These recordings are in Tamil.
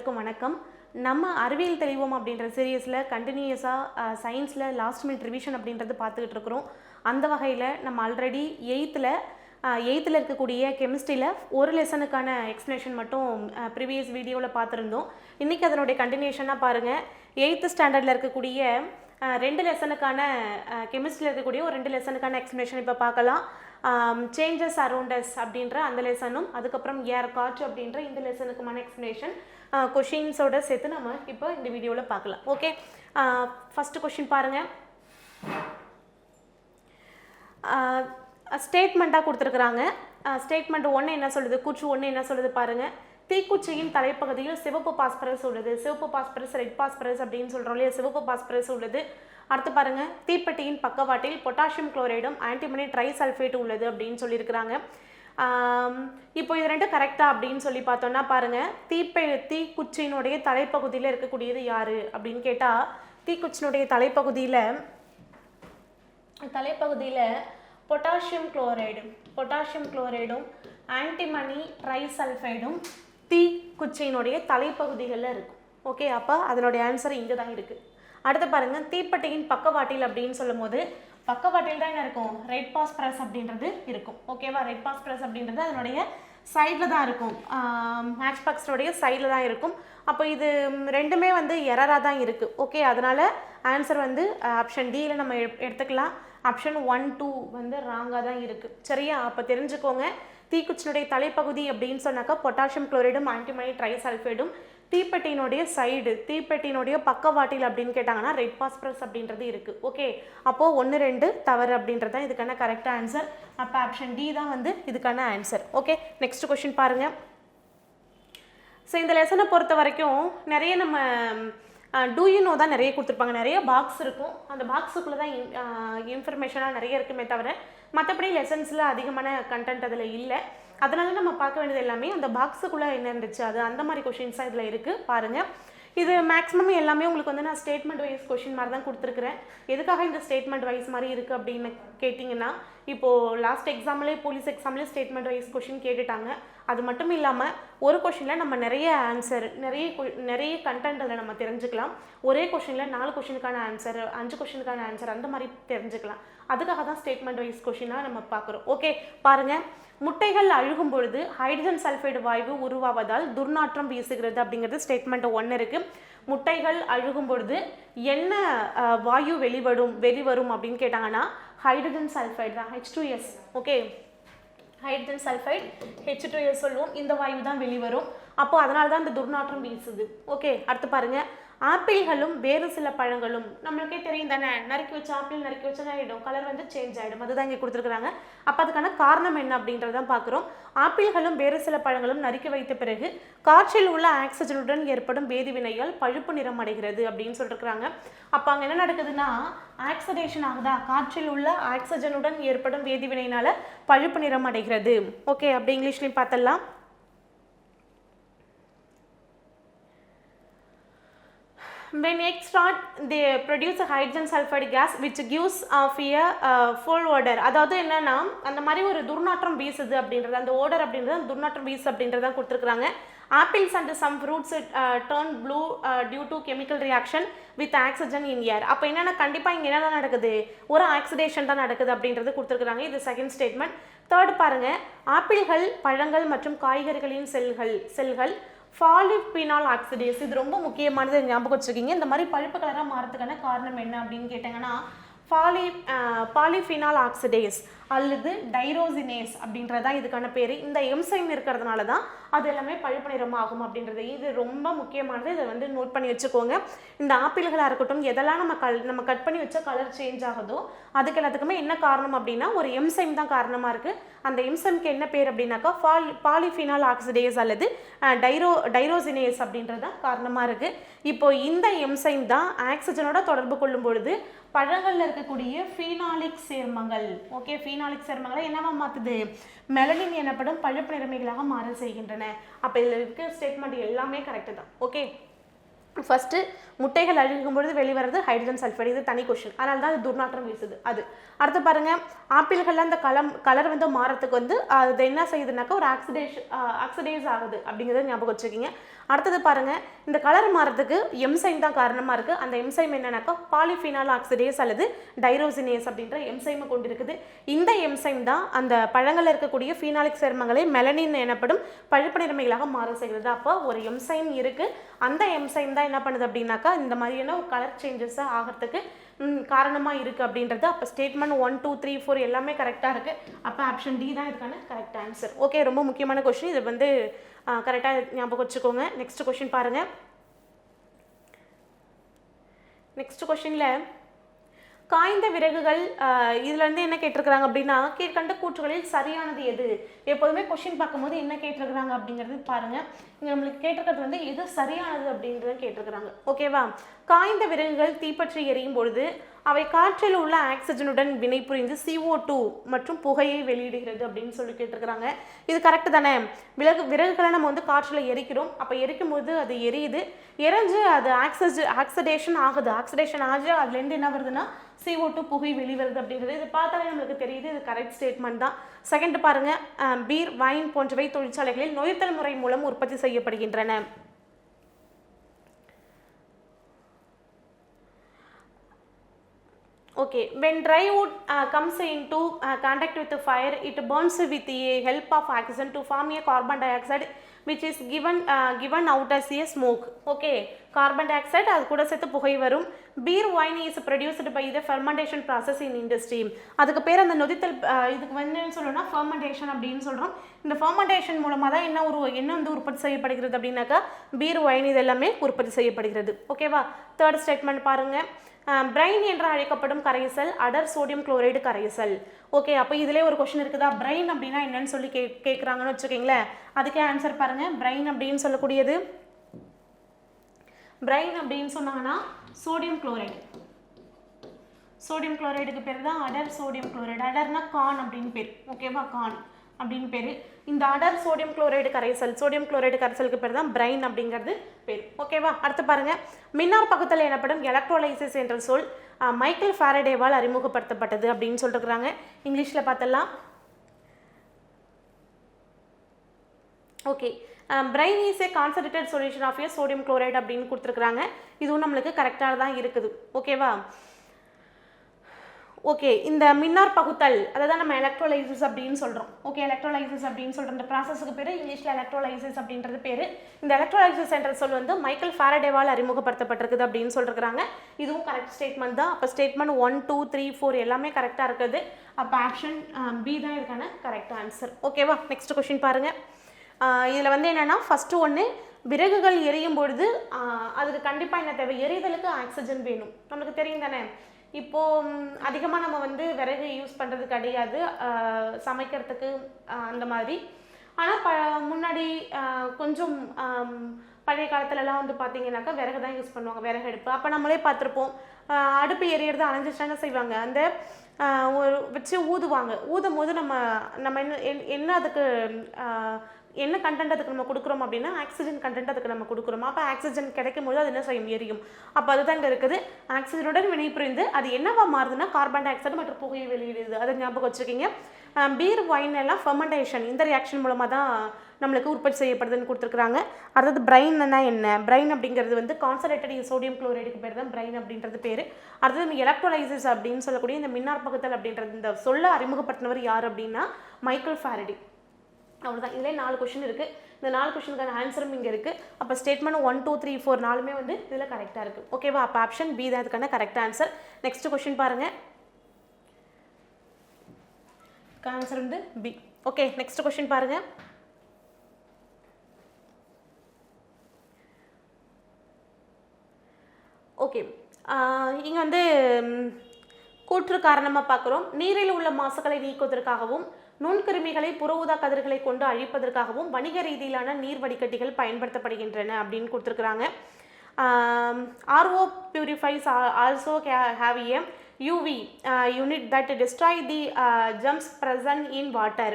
அனைவருக்கும் வணக்கம். நம்ம அறிவியல் தெளிவோம் அப்படின்ற சீரியஸில் கண்டினியூஸாக சயின்ஸில் லாஸ்ட் மினிட் ரிவிஷன் அப்படின்றது பார்த்துக்கிட்டு இருக்கிறோம். அந்த வகையில் நம்ம ஆல்ரெடி எயித்தில் இருக்கக்கூடிய கெமிஸ்ட்ரியில் ஒரு லெசனுக்கான எக்ஸ்ப்ளனேஷன் மட்டும் ப்ரீவியஸ் வீடியோவில் பார்த்துருந்தோம். இன்றைக்கி அதனுடைய கண்டினியூஷனாக பாருங்கள். 8th ஸ்டாண்டர்டில் இருக்கக்கூடிய 2 லெசனுக்கான கெமிஸ்ட்ரியில் இருக்கக்கூடிய ஒரு 2 லெசனுக்கான எக்ஸ்ப்ளனேஷன் இப்போ பார்க்கலாம். சேஞ்சஸ் அரௌண்டஸ் அப்படின்ற அந்த லெசனும், அதுக்கப்புறம் ஏர் காற்று அப்படின்ற இந்த லெசனுக்குமான எக்ஸ்ப்ளனேஷன் கொஷின்ஸோட சேர்த்து நம்ம இப்போ இந்த வீடியோவில் பார்க்கலாம். ஓகே, ஃபஸ்ட்டு கொஷின் பாருங்கள். ஸ்டேட்மெண்ட்டாக கொடுத்துருக்குறாங்க. ஸ்டேட்மெண்ட் 1 என்ன சொல்லுது, கூற்று 1 என்ன சொல்லுது பாருங்கள். தீக்குச்சியின் தலைப்பகுதியில் சிவப்பு பாஸ்பரஸ் உள்ளது. சிவப்பு பாஸ்பரஸ், ரெட் பாஸ்பரஸ் அப்படின்னு சொல்கிறோம் இல்லையா, சிவப்பு பாஸ்பரஸ் உள்ளது. அடுத்து பாருங்கள், தீப்பெட்டியின் பக்கவாட்டில் பொட்டாசியம் குளோரைடும் ஆன்டிமனி ட்ரைசல்ஃபேட் உள்ளது அப்படின்னு சொல்லியிருக்கிறாங்க. இப்போ இது ரெண்டும் கரெக்டாக அப்படின்னு சொல்லி பார்த்தோன்னா பாருங்கள், தீக்குச்சியினுடைய தலைப்பகுதியில் இருக்கக்கூடியது யார் அப்படின்னு கேட்டால், தீக்குச்சியினுடைய தலைப்பகுதியில் பொட்டாசியம் குளோரைடும் ஆன்டிமனி ட்ரைசல்ஃபைடும் தீக்குச்சியினுடைய தலைப்பகுதிகளில் இருக்கும். ஓகே, அப்போ அதனுடைய ஆன்சர் இங்கே தான் இருக்குது. அடுத்து பாருங்கள், தீப்பெட்டியின் பக்கவாட்டில் அப்படின்னு சொல்லும் போது பக்கவாட்டில் தான் என்ன இருக்கும், ரெட் பாஸ்பரஸ் அப்படின்றது இருக்கும். ஓகேவா, ரெட் பாஸ்பரஸ் அப்படின்றது அதனுடைய சைடில் தான் இருக்கும், மேட்ச் பாக்ஸோடைய சைடில் தான் இருக்கும். அப்போ இது ரெண்டுமே வந்து எரராக தான் இருக்குது. ஓகே, அதனால் ஆன்சர் வந்து ஆப்ஷன் டியில் நம்ம எடுத்துக்கலாம். ஆப்ஷன் 1, 2 வந்து ராங்காக தான் இருக்குது. சரியா, அப்போ தெரிஞ்சுக்கோங்க. தீக்குச்சினுடைய தலைப்பகுதி அப்படின்னு சொன்னாக்கா பொட்டாசியம் குளோரைடும் ஆன்டிமனி ட்ரைசல்ஃபேடும், தீப்பெட்டியினுடைய பக்கவாட்டில் அப்படின்னு கேட்டாங்கன்னா ரெட் பாஸ்பரஸ் அப்படின்றது இருக்குது. ஓகே, அப்போது 1, 2 தவறு அப்படின்றது தான் இதுக்கான கரெக்டாக ஆன்சர். அப்போ ஆப்ஷன் டி தான் வந்து இதுக்கான ஆன்சர். ஓகே, நெக்ஸ்ட் கொஸ்டின் பாருங்கள். ஸோ இந்த லெசனை பொறுத்த வரைக்கும் நிறைய நம்ம டூ யூ நோ தான் நிறைய கொடுத்துருப்பாங்க. நிறைய பாக்ஸ் இருக்கும், அந்த பாக்ஸுக்குள்ளே தான் இன்ஃபர்மேஷனாக நிறைய இருக்குமே தவிர மற்றபடி லெசன்ஸில் அதிகமான கண்டென்ட் அதில் இல்லை. அதனால நம்ம பார்க்க வேண்டியது எல்லாமே அந்த பாக்ஸுக்குள்ளே என்ன இருந்துச்சு அது அந்த மாதிரி கொஷின்ஸாக இதில் இருக்குது பாருங்கள். இது மேக்ஸிமம் எல்லாமே உங்களுக்கு வந்து நான் ஸ்டேட்மெண்ட் வைஸ் கொஷின் மாதிரி தான் கொடுத்துருக்குறேன். எதுக்காக இந்த ஸ்டேட்மெண்ட் வைஸ் மாதிரி இருக்குது அப்படின்னு கேட்டிங்கன்னா, இப்போது லாஸ்ட் எக்ஸாம்லேயே போலீஸ் எக்ஸாம்லேயே ஸ்டேட்மெண்ட் வைஸ் கொஷின் கேட்டுட்டாங்க. அது மட்டும் இல்லாமல் ஒரு கொஷினில் நம்ம நிறைய ஆன்சர் நிறைய கண்டென்ட் அதில் நம்ம தெரிஞ்சுக்கலாம். ஒரே கொஷினில் 4 கொஷினுக்கான ஆன்சர், 5 கொஷினுக்கான ஆன்சர் அந்த மாதிரி தெரிஞ்சுக்கலாம். அதுக்காக தான் ஸ்டேட்மெண்ட் வைஸ் கொஷினாக நம்ம பார்க்குறோம். ஓகே, பாருங்கள். முட்டைகள் அழுகும் பொழுது ஹைட்ரஜன் சல்ஃபைடு வாயு உருவாவதால் துர்நாற்றம் வீசுகிறது அப்படிங்கிறது ஸ்டேட்மெண்ட் 1 இருக்குது. முட்டைகள் அழுகும் பொழுது என்ன வாயு வெளிவரும் அப்படின்னு கேட்டாங்கன்னா ஹைட்ரஜன் சல்ஃபைடு தான், H2S. Okay, hydrogen sulphide H2S சொல்லுவோம். இந்த வாயு தான் வெளிவரும். அப்போ அதனால தான் இந்த துர்நாற்றம் வீசுது. ஓகே, அடுத்து பாருங்கள். ஆப்பிள்களும் வேறு சில பழங்களும், நம்மளுக்கே தெரியும் தானே, நறுக்கி வச்ச ஆப்பிள் நறுக்கி வச்சா ஆகிடும், கலர் வந்து சேஞ்ச் ஆகிடும். அதுதான் இங்கே கொடுத்துருக்குறாங்க. அப்போ அதுக்கான காரணம் என்ன அப்படின்றதான் பார்க்குறோம். ஆப்பிள்களும் வேறு சில பழங்களும் நறுக்கி வைத்த பிறகு காற்றில் உள்ள ஆக்சிஜனுடன் ஏற்படும் வேதிவினையால் பழுப்பு நிறம் அடைகிறது அப்படின்னு சொல்லிருக்கிறாங்க. அப்போ அங்கே என்ன நடக்குதுன்னா ஆக்சிடேஷன் ஆகுதா, காற்றில் உள்ள ஆக்சிஜனுடன் ஏற்படும் வேதிவினையினால பழுப்பு நிறம் அடைகிறது. ஓகே, அப்படி இங்கிலீஷ்லையும் பார்த்தலாம். When eggs start, they produce a hydrogen sulfide gas which gives off a foul odor. அதாவது என்னன்னா அந்த மாதிரி ஒரு துர்நாற்றம் வீசுது அப்படின்றது, அந்த ஓடர் அப்படின்றது துர்நாற்றம் வீசு அப்படின்றத கொடுத்துருக்குறாங்க. Apples and some fruits turn blue due to chemical reaction with oxygen in air. அப்போ என்னென்னா கண்டிப்பாக இங்கே என்ன நடக்குது, ஒரு ஆக்சிடேஷன் தான் நடக்குது அப்படின்றது கொடுத்துருக்குறாங்க. இது செகண்ட் ஸ்டேட்மெண்ட். தேர்ட் பாருங்கள், ஆப்பிள்கள், பழங்கள் மற்றும் காய்கறிகளின் செல்கள் பாலிஃபினால் ஆக்சிடேஸ். இது ரொம்ப முக்கியமானது, ஞாபகம் வச்சுருக்கீங்க. இந்த மாதிரி பழுப்பு கலராக மாறதுக்கான காரணம் என்ன அப்படின்னு கேட்டாங்கன்னா பாலிஃபினால் ஆக்சிடேஸ் அல்லது டைரோசினேஸ் அப்படின்றதான் இதுக்கான பேர். இந்த எம்சைம் இருக்கிறதுனால தான் அது எல்லாமே பழுப்பு நிறமாகும் அப்படின்றது. இது ரொம்ப முக்கியமானது, இதை வந்து நோட் பண்ணி வச்சுக்கோங்க. இந்த ஆப்பிள்களாக இருக்கட்டும், எதெல்லாம் நம்ம கட் பண்ணி வச்சா கலர் சேஞ்ச் ஆகுதோ அதுக்கு எல்லாத்துக்குமே என்ன காரணம் அப்படின்னா ஒரு எம்சைம் தான் காரணமாக இருக்குது. அந்த எம்சைம்க்கு என்ன பேர் அப்படின்னாக்கா பாலிஃபினால் ஆக்சிடேஸ் அல்லது டைரோசினேஸ் அப்படின்றது தான் காரணமாக இருக்குது. இப்போ இந்த எம்சைம் தான் ஆக்சிஜனோட தொடர்பு கொள்ளும் பொழுது பழங்களில் இருக்கக்கூடிய ஃபீனாலிக் சேர்மங்கள், ஓகே, ஃபீனாலிக் சேர்மங்களை என்னவா மாற்றுது, மெலனின் எனப்படும் பழுப்பு நிறமிகளாக மாற செய்கின்றன. அப்போ இதில் இருக்க ஸ்டேட்மெண்ட் எல்லாமே கரெக்டு தான். ஓகே, ஃபஸ்ட்டு முட்டைகள் அழுகும் பொழுது வெளிவரது ஹைட்ரஜன் சல்ஃபைடு, இது தனி கொஷின், அதனால தான் அது துர்நாற்றம் வீசுது. அது அடுத்து பாருங்கள், ஆப்பிள்களில் அந்த கலர் வந்து மாறத்துக்கு வந்து அது என்ன செய்யுதுனாக்கா ஒரு ஆக்சிடேஸ் ஆகுது அப்படிங்கிறத ஞாபகம் வச்சுக்கிங்க. அடுத்தது பாருங்கள், இந்த கலர் மாறதுக்கு எம்சைம் தான் காரணமாக இருக்குது. அந்த எம்சைம் என்னன்னாக்கா பாலிஃபினால் ஆக்சிடேஸ் அல்லது டைரோசினேஸ் அப்படின்ற எம்சைமை கொண்டு இருக்குது. இந்த எம்சைம் தான் அந்த பழங்களில் இருக்கக்கூடிய ஃபீனாலிக் சேர்மங்களை மெலனின் எனப்படும் பழுப்பு நிறமிகளாக மாற செய்கிறது. அப்போ ஒரு எம்சைம் இருக்குது, அந்த எம்சைம் தான் என்ன பண்ணுது அப்படின்னாக்கா இந்த மாதிரியான கலர் சேஞ்சஸை ஆகிறதுக்கு காரணமாக இருக்குது அப்படின்றது. அப்போ ஸ்டேட்மெண்ட் 1 2 3 4 எல்லாமே கரெக்டாக இருக்குது. அப்போ ஆப்ஷன் டி தான் இதுக்கான கரெக்ட் ஆன்சர். ஓகே, ரொம்ப முக்கியமான கொஸ்டின், இது வந்து கரெக்டாக ஞாபகம் வச்சுக்கோங்க. நெக்ஸ்ட் கொஸ்டின் பாருங்கள். நெக்ஸ்ட் கொஸ்டினில் காய்ந்த விறகுகள், இதில் வந்து என்ன கேட்டிருக்கிறாங்க அப்படின்னா கீழ்கண்ட கூற்றுகளில் சரியானது எது? எப்போதுமே கொஸ்டின் பார்க்கும்போது என்ன கேட்டிருக்கிறாங்க அப்படிங்கிறது பாருங்கள். இங்கே நம்மளுக்கு கேட்டிருக்கிறது வந்து எது சரியானது அப்படின்றத கேட்டிருக்கிறாங்க. ஓகேவா? காய்ந்த விறகுகள் தீப்பற்றி எரியும் பொழுது அவை காற்றில் உள்ள ஆக்சிஜனுடன் வினை புரிந்து CO2 மற்றும் புகையை வெளியிடுகிறது அப்படின்னு சொல்லி கேட்டிருக்கிறாங்க. இது கரெக்டு தானே? விறகுகளை நம்ம வந்து காற்றில் எரிக்கிறோம், அப்போ எரிக்கும் போது அது எரியுது, எரிஞ்சு அது ஆக்சிடேஷன் ஆகுது, ஆக்சிடேஷன் ஆகி அதுலேருந்து என்ன வருதுன்னா CO2 புகை வெளிவருது அப்படின்றது. இது பார்த்தாலே நம்மளுக்கு தெரியுது, இது கரெக்ட் ஸ்டேட்மெண்ட் தான். செகண்ட் பாருங்க, பீர், வைன் போன்றவை தொழிற்சாலைகளில் நொதித்தல் முறை மூலம் உற்பத்தி செய்யப்படுகின்றன. Okay, when dry wood comes into contact with the fire, it burns with the help of oxygen to form a carbon dioxide which is given out as a smoke. Okay, carbon dioxide அது கூட சேர்த்து புகை வரும். Beer wine is produced by the fermentation process in industry. அதுக்கு பேர் அந்த நொதித்தல், இதுக்கு வந்து என்ன சொல்லணும்னா fermentation அப்படின்னு சொல்கிறோம். இந்த fermentation மூலமாக தான் என்ன வந்து உற்பத்தி செய்யப்படுகிறது அப்படின்னாக்கா பீர், வைன் இது எல்லாமே உற்பத்தி செய்யப்படுகிறது. ஓகேவா? தேர்ட் ஸ்டேட்மெண்ட் பாருங்கள். பிரைன் என்று அழைக்கப்படும் கரைசல் அடர் சோடியம் குளோரைடு கரைசல். ஓகே, அப்போ இதிலே ஒரு கொஸ்டின் இருக்குதா, பிரைன் அப்படின்னா என்னன்னு சொல்லி கேட்குறாங்கன்னு வச்சுக்கோங்களேன். அதுக்கே ஆன்சர் பாருங்கள். பிரைன் அப்படின்னு சொல்லக்கூடியது, பிரைன் அப்படின்னு சொன்னாங்கன்னா சோடியம் குளோரைடு. சோடியம் குளோரைடுக்கு பேர் தான் அடர் சோடியம் குளோரைடு. அடர்னா கான் அப்படின்னு பேர். ஓகேவா? கான் அப்படின்னு பேர். இந்த அடர் சோடியம் குளோரைடு கரைசல், சோடியம் குளோரைடு கரைசலுக்கு பேர் தான் பிரைன் அப்படிங்கிறது பேர். ஓகேவா? அடுத்து பாருங்க, மின்னார் பகுத்தல் எனப்படும் எலக்ட்ரோலைசிஸ் என்ற சொல் மைக்கேல் ஃபாரடேவால் அறிமுகப்படுத்தப்பட்டது அப்படின்னு சொல்லிருக்கிறாங்க. இங்கிலீஷில் பார்த்தலாம். Okay, brine is a concentrated solution of a sodium chloride அப்படின்னு கொடுத்துருக்குறாங்க. இதுவும் நம்மளுக்கு கரெக்டாக தான் இருக்குது. ஓகேவா? ஓகே, இந்த மின்னார் பகுத்தல் அதை தான் நம்ம எலக்ட்ரோலைசிஸ் அப்படின்னு சொல்கிறோம். ஓகே, எலக்ட்ரோலைசிஸ் அப்படின்னு சொல்கிற இந்த ப்ராசஸுக்கு பேர் இங்கிலீஷில் எலக்ட்ரோலைசிஸ் அப்படின்றது பேர். இந்த எலக்ட்ரோலைசிஸ் என்ற சொல் வந்து மைக்கேல் ஃபாரடேவால் அறிமுகப்படுத்தப்பட்டிருக்குது அப்படின்னு சொல்லிருக்கிறாங்க. இதுவும் கரெக்ட் ஸ்டேட்மெண்ட் தான். அப்போ ஸ்டேட்மெண்ட் 1 2 3 4 எல்லாமே கரெக்டாக இருக்குது. அப்போ ஆப்ஷன் பி தான் இதுக்கான கரெக்ட் ஆன்சர். ஓகேவா? நெக்ஸ்ட் கொஸ்டின் பாருங்கள். இதில் வந்து என்னென்னா ஃபஸ்ட்டு ஒன்று, விறகுகள் எரியும் பொழுது அதுக்கு கண்டிப்பாக என்ன தேவை, எரிதலுக்கு ஆக்சிஜன் வேணும். நம்மளுக்கு தெரியும் தானே. இப்போது அதிகமாக நம்ம வந்து விறகு யூஸ் பண்ணுறது கிடையாது சமைக்கிறதுக்கு அந்த மாதிரி. ஆனால் முன்னாடி கொஞ்சம் பழைய காலத்துலலாம் வந்து பார்த்திங்கனாக்கா விறகு தான் யூஸ் பண்ணுவாங்க, விறகு அடுப்பு. அப்போ நம்மளே பார்த்துருப்போம், அடுப்பு எரியறது அணைஞ்சிச்சுன்னா செய்வாங்க, அந்த ஒரு வச்சு ஊதும் போது நம்ம என்ன அதுக்கு என்ன கண்டென்ட் அதுக்கு நம்ம கொடுக்குறோம் அப்படின்னா ஆக்சிஜன் கண்டென்ட் அதுக்கு நம்ம கொடுக்குறோம். அப்போ ஆக்சிஜன் கிடைக்கும் போது அது என்ன செய்யும், எரியும். அப்போ அதுதான் இங்கே இருக்குது. ஆக்சிஜனுடன் வினைபுரிந்து அது என்னவா மாறுதுன்னா கார்பன் டை ஆக்சைடு மற்றும் புகையை வெளியிடுது. அதை ஞாபகம் வச்சுக்கிங்க. பீர், வைன் எல்லாம் ஃபெர்மெண்டேஷன், இந்த ரியாக்ஷன் மூலமாக தான் நம்மளுக்கு உற்பத்தி செய்யப்படுதுன்னு கொடுத்துருக்குறாங்க. அதாவது பிரைன்னா என்ன, பிரைன் அப்படிங்கிறது வந்து கான்சன்ட்ரேட்டட் சோடியம் குளோரைடுக்கு பேர் தான் பிரைன் அப்படின்றது பேர். அடுத்தது எலக்ட்ரோலைசிஸ் அப்படின்னு சொல்லக்கூடிய இந்த மின்னார் பகுத்தல் அப்படின்றது இந்த சொல்ல அறிமுகப்படுத்தினவர் யார் அப்படின்னா மைக்கேல் ஃபாரடே. அவ்வளோதான். இதிலே 4 கொஸ்டின் இருக்குது. இந்த 4 கொஸ்டினுக்கான ஆன்சரும் இங்கே இருக்குது. அப்போ ஸ்டேட்மெண்ட் 1 2 3 4 நாலுமே வந்து இதில் கரெக்டாக இருக்குது. ஓகேவா? அப்போ ஆப்ஷன் பி தான் இதுக்கான கரெக்ட் ஆன்சர். நெக்ஸ்ட் கொஸ்டின் பாருங்கள். ஆன்சர் வந்து பி. ஓகே, நெக்ஸ்ட் கொஸ்டின் பாருங்கள். ஓகே, இங்கே வந்து கூற்று காரணமாக பார்க்குறோம். நீரில் உள்ள மாசுக்களை நீக்குவதற்காகவும் நுண்கிருமிகளை புற ஊதா கதிர்களை கொண்டு அழிப்பதற்காகவும் வணிக ரீதியிலான நீர் வடிகட்டிகள் பயன்படுத்தப்படுகின்றன அப்படின்னு கொடுத்துருக்குறாங்க. RO purifiers also have a UV unit that destroy the germs present in water.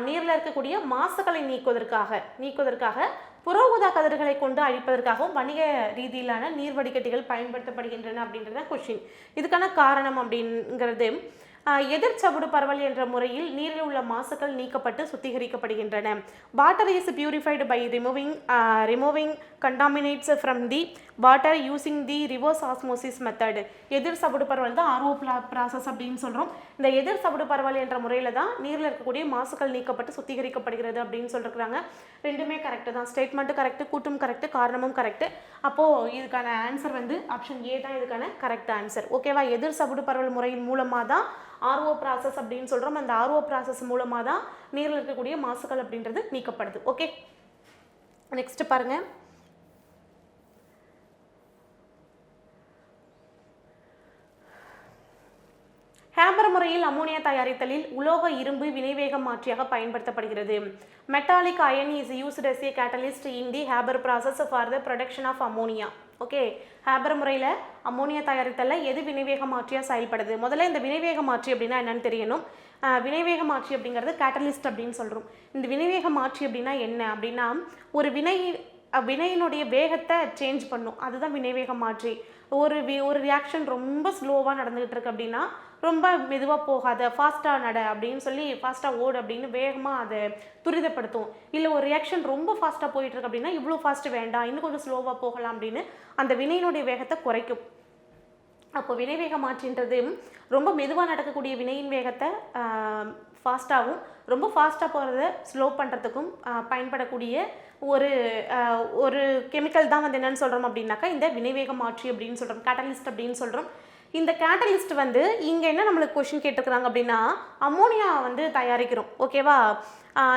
நீரில் இருக்கக்கூடிய மாசுக்களை நீக்குவதற்காக புற ஊதா கதிர்களை கொண்டு அழிப்பதற்காகவும் வணிக ரீதியிலான நீர் வடிகட்டிகள் பயன்படுத்தப்படுகின்றன அப்படின்றத கொஸ்டின். இதுக்கான காரணம் அப்படிங்கிறது எதிர் சவுடு பரவல் என்ற முறையில் நீரில் உள்ள மாசுக்கள் நீக்கப்பட்டு சுத்திகரிக்கப்படுகின்றன. Water is purified by removing contaminants from the water using the reverse osmosis method. எதிர் சவுடு பரவல் தான் ஆர்ஓ ப்ராசஸ் அப்படின்னு சொல்கிறோம். இந்த எதிர் சவுடு பரவல் என்ற முறையில் தான் நீரில் இருக்கக்கூடிய மாசுக்கள் நீக்கப்பட்டு சுத்திகரிக்கப்படுகிறது அப்படின்னு சொல்லியிருக்கிறாங்க. ரெண்டுமே கரெக்டு தான். ஸ்டேட்மெண்ட்டும் கரெக்டு, கூட்டும் கரெக்டு, காரணமும் கரெக்டு. அப்போது இதுக்கான ஆன்சர் வந்து ஆப்ஷன் ஏ தான் இதுக்கான கரெக்ட் ஆன்சர். ஓகேவா? எதிர் சவுடு பரவல் முறையின் மூலமாக தான் ஆர்ஓ ப்ராசஸ் அப்படின்னு சொல்கிறோம். அந்த ஆர்ஓ ப்ராசஸ் மூலமாக தான் நீரில் இருக்கக்கூடிய மாசுக்கள் அப்படின்றது நீக்கப்படுது. ஓகே, நெக்ஸ்ட் பாருங்க. ஹேம்பர் முறையில் அமோனியா தயாரித்தலில் உலோக இரும்பு வினைவேக மாற்றியாக பயன்படுத்தப்படுகிறது. Metallic iron is used as a catalyst in the Haber process for the production of ammonia. Okay, Haber முறையில் அமோனியா தயாரித்தலில் எது வினைவேக மாற்றியாக செயல்படுது? முதல்ல இந்த வினைவேக மாற்றி அப்படின்னா என்னன்னு தெரியணும். வினைவேக மாற்றி அப்படிங்கிறது கேட்டலிஸ்ட் அப்படின்னு சொல்கிறோம். இந்த வினைவேக மாற்றி அப்படின்னா என்ன அப்படின்னா, ஒரு வினையினுடைய வேகத்தை சேஞ்ச் பண்ணும், அதுதான் வினைவேக மாற்றி. ஒரு ரியாக்ஷன் ரொம்ப ஸ்லோவாக நடந்துகிட்டு இருக்கு அப்படின்னா ரொம்ப மெதுவாக போகாத, ஃபாஸ்ட்டாக நட அப்படின்னு சொல்லி ஃபாஸ்ட்டாக ஓடு அப்படின்னு வேகமாக அதை துரிதப்படுத்தும். இல்லை ஒரு ரியாக்ஷன் ரொம்ப ஃபாஸ்ட்டாக போயிட்டுருக்கு அப்படின்னா இவ்வளோ ஃபாஸ்ட்டு வேண்டாம், இன்னும் கொஞ்சம் ஸ்லோவாக போகலாம் அப்படின்னு அந்த வினையினுடைய வேகத்தை குறைக்கும். அப்போ வினைவேக மாற்றின்றது ரொம்ப மெதுவாக நடக்கக்கூடிய வினையின் வேகத்தை ஃபாஸ்ட்டாகவும், ரொம்ப ஃபாஸ்ட்டாக போகிறத ஸ்லோ பண்ணுறதுக்கும் பயன்படக்கூடிய ஒரு கெமிக்கல் தான் வந்து என்னென்னு சொல்கிறோம் அப்படின்னாக்கா இந்த வினைவேக மாற்றி அப்படின்னு சொல்கிறோம், கேட்டலிஸ்ட் அப்படின்னு சொல்கிறோம். இந்த கேட்டலிஸ்ட் வந்து இங்கே என்ன நம்மளுக்கு கொஷின் கேட்டுக்கிறாங்க அப்படின்னா, அமோனியா வந்து தயாரிக்கிறோம். ஓகேவா?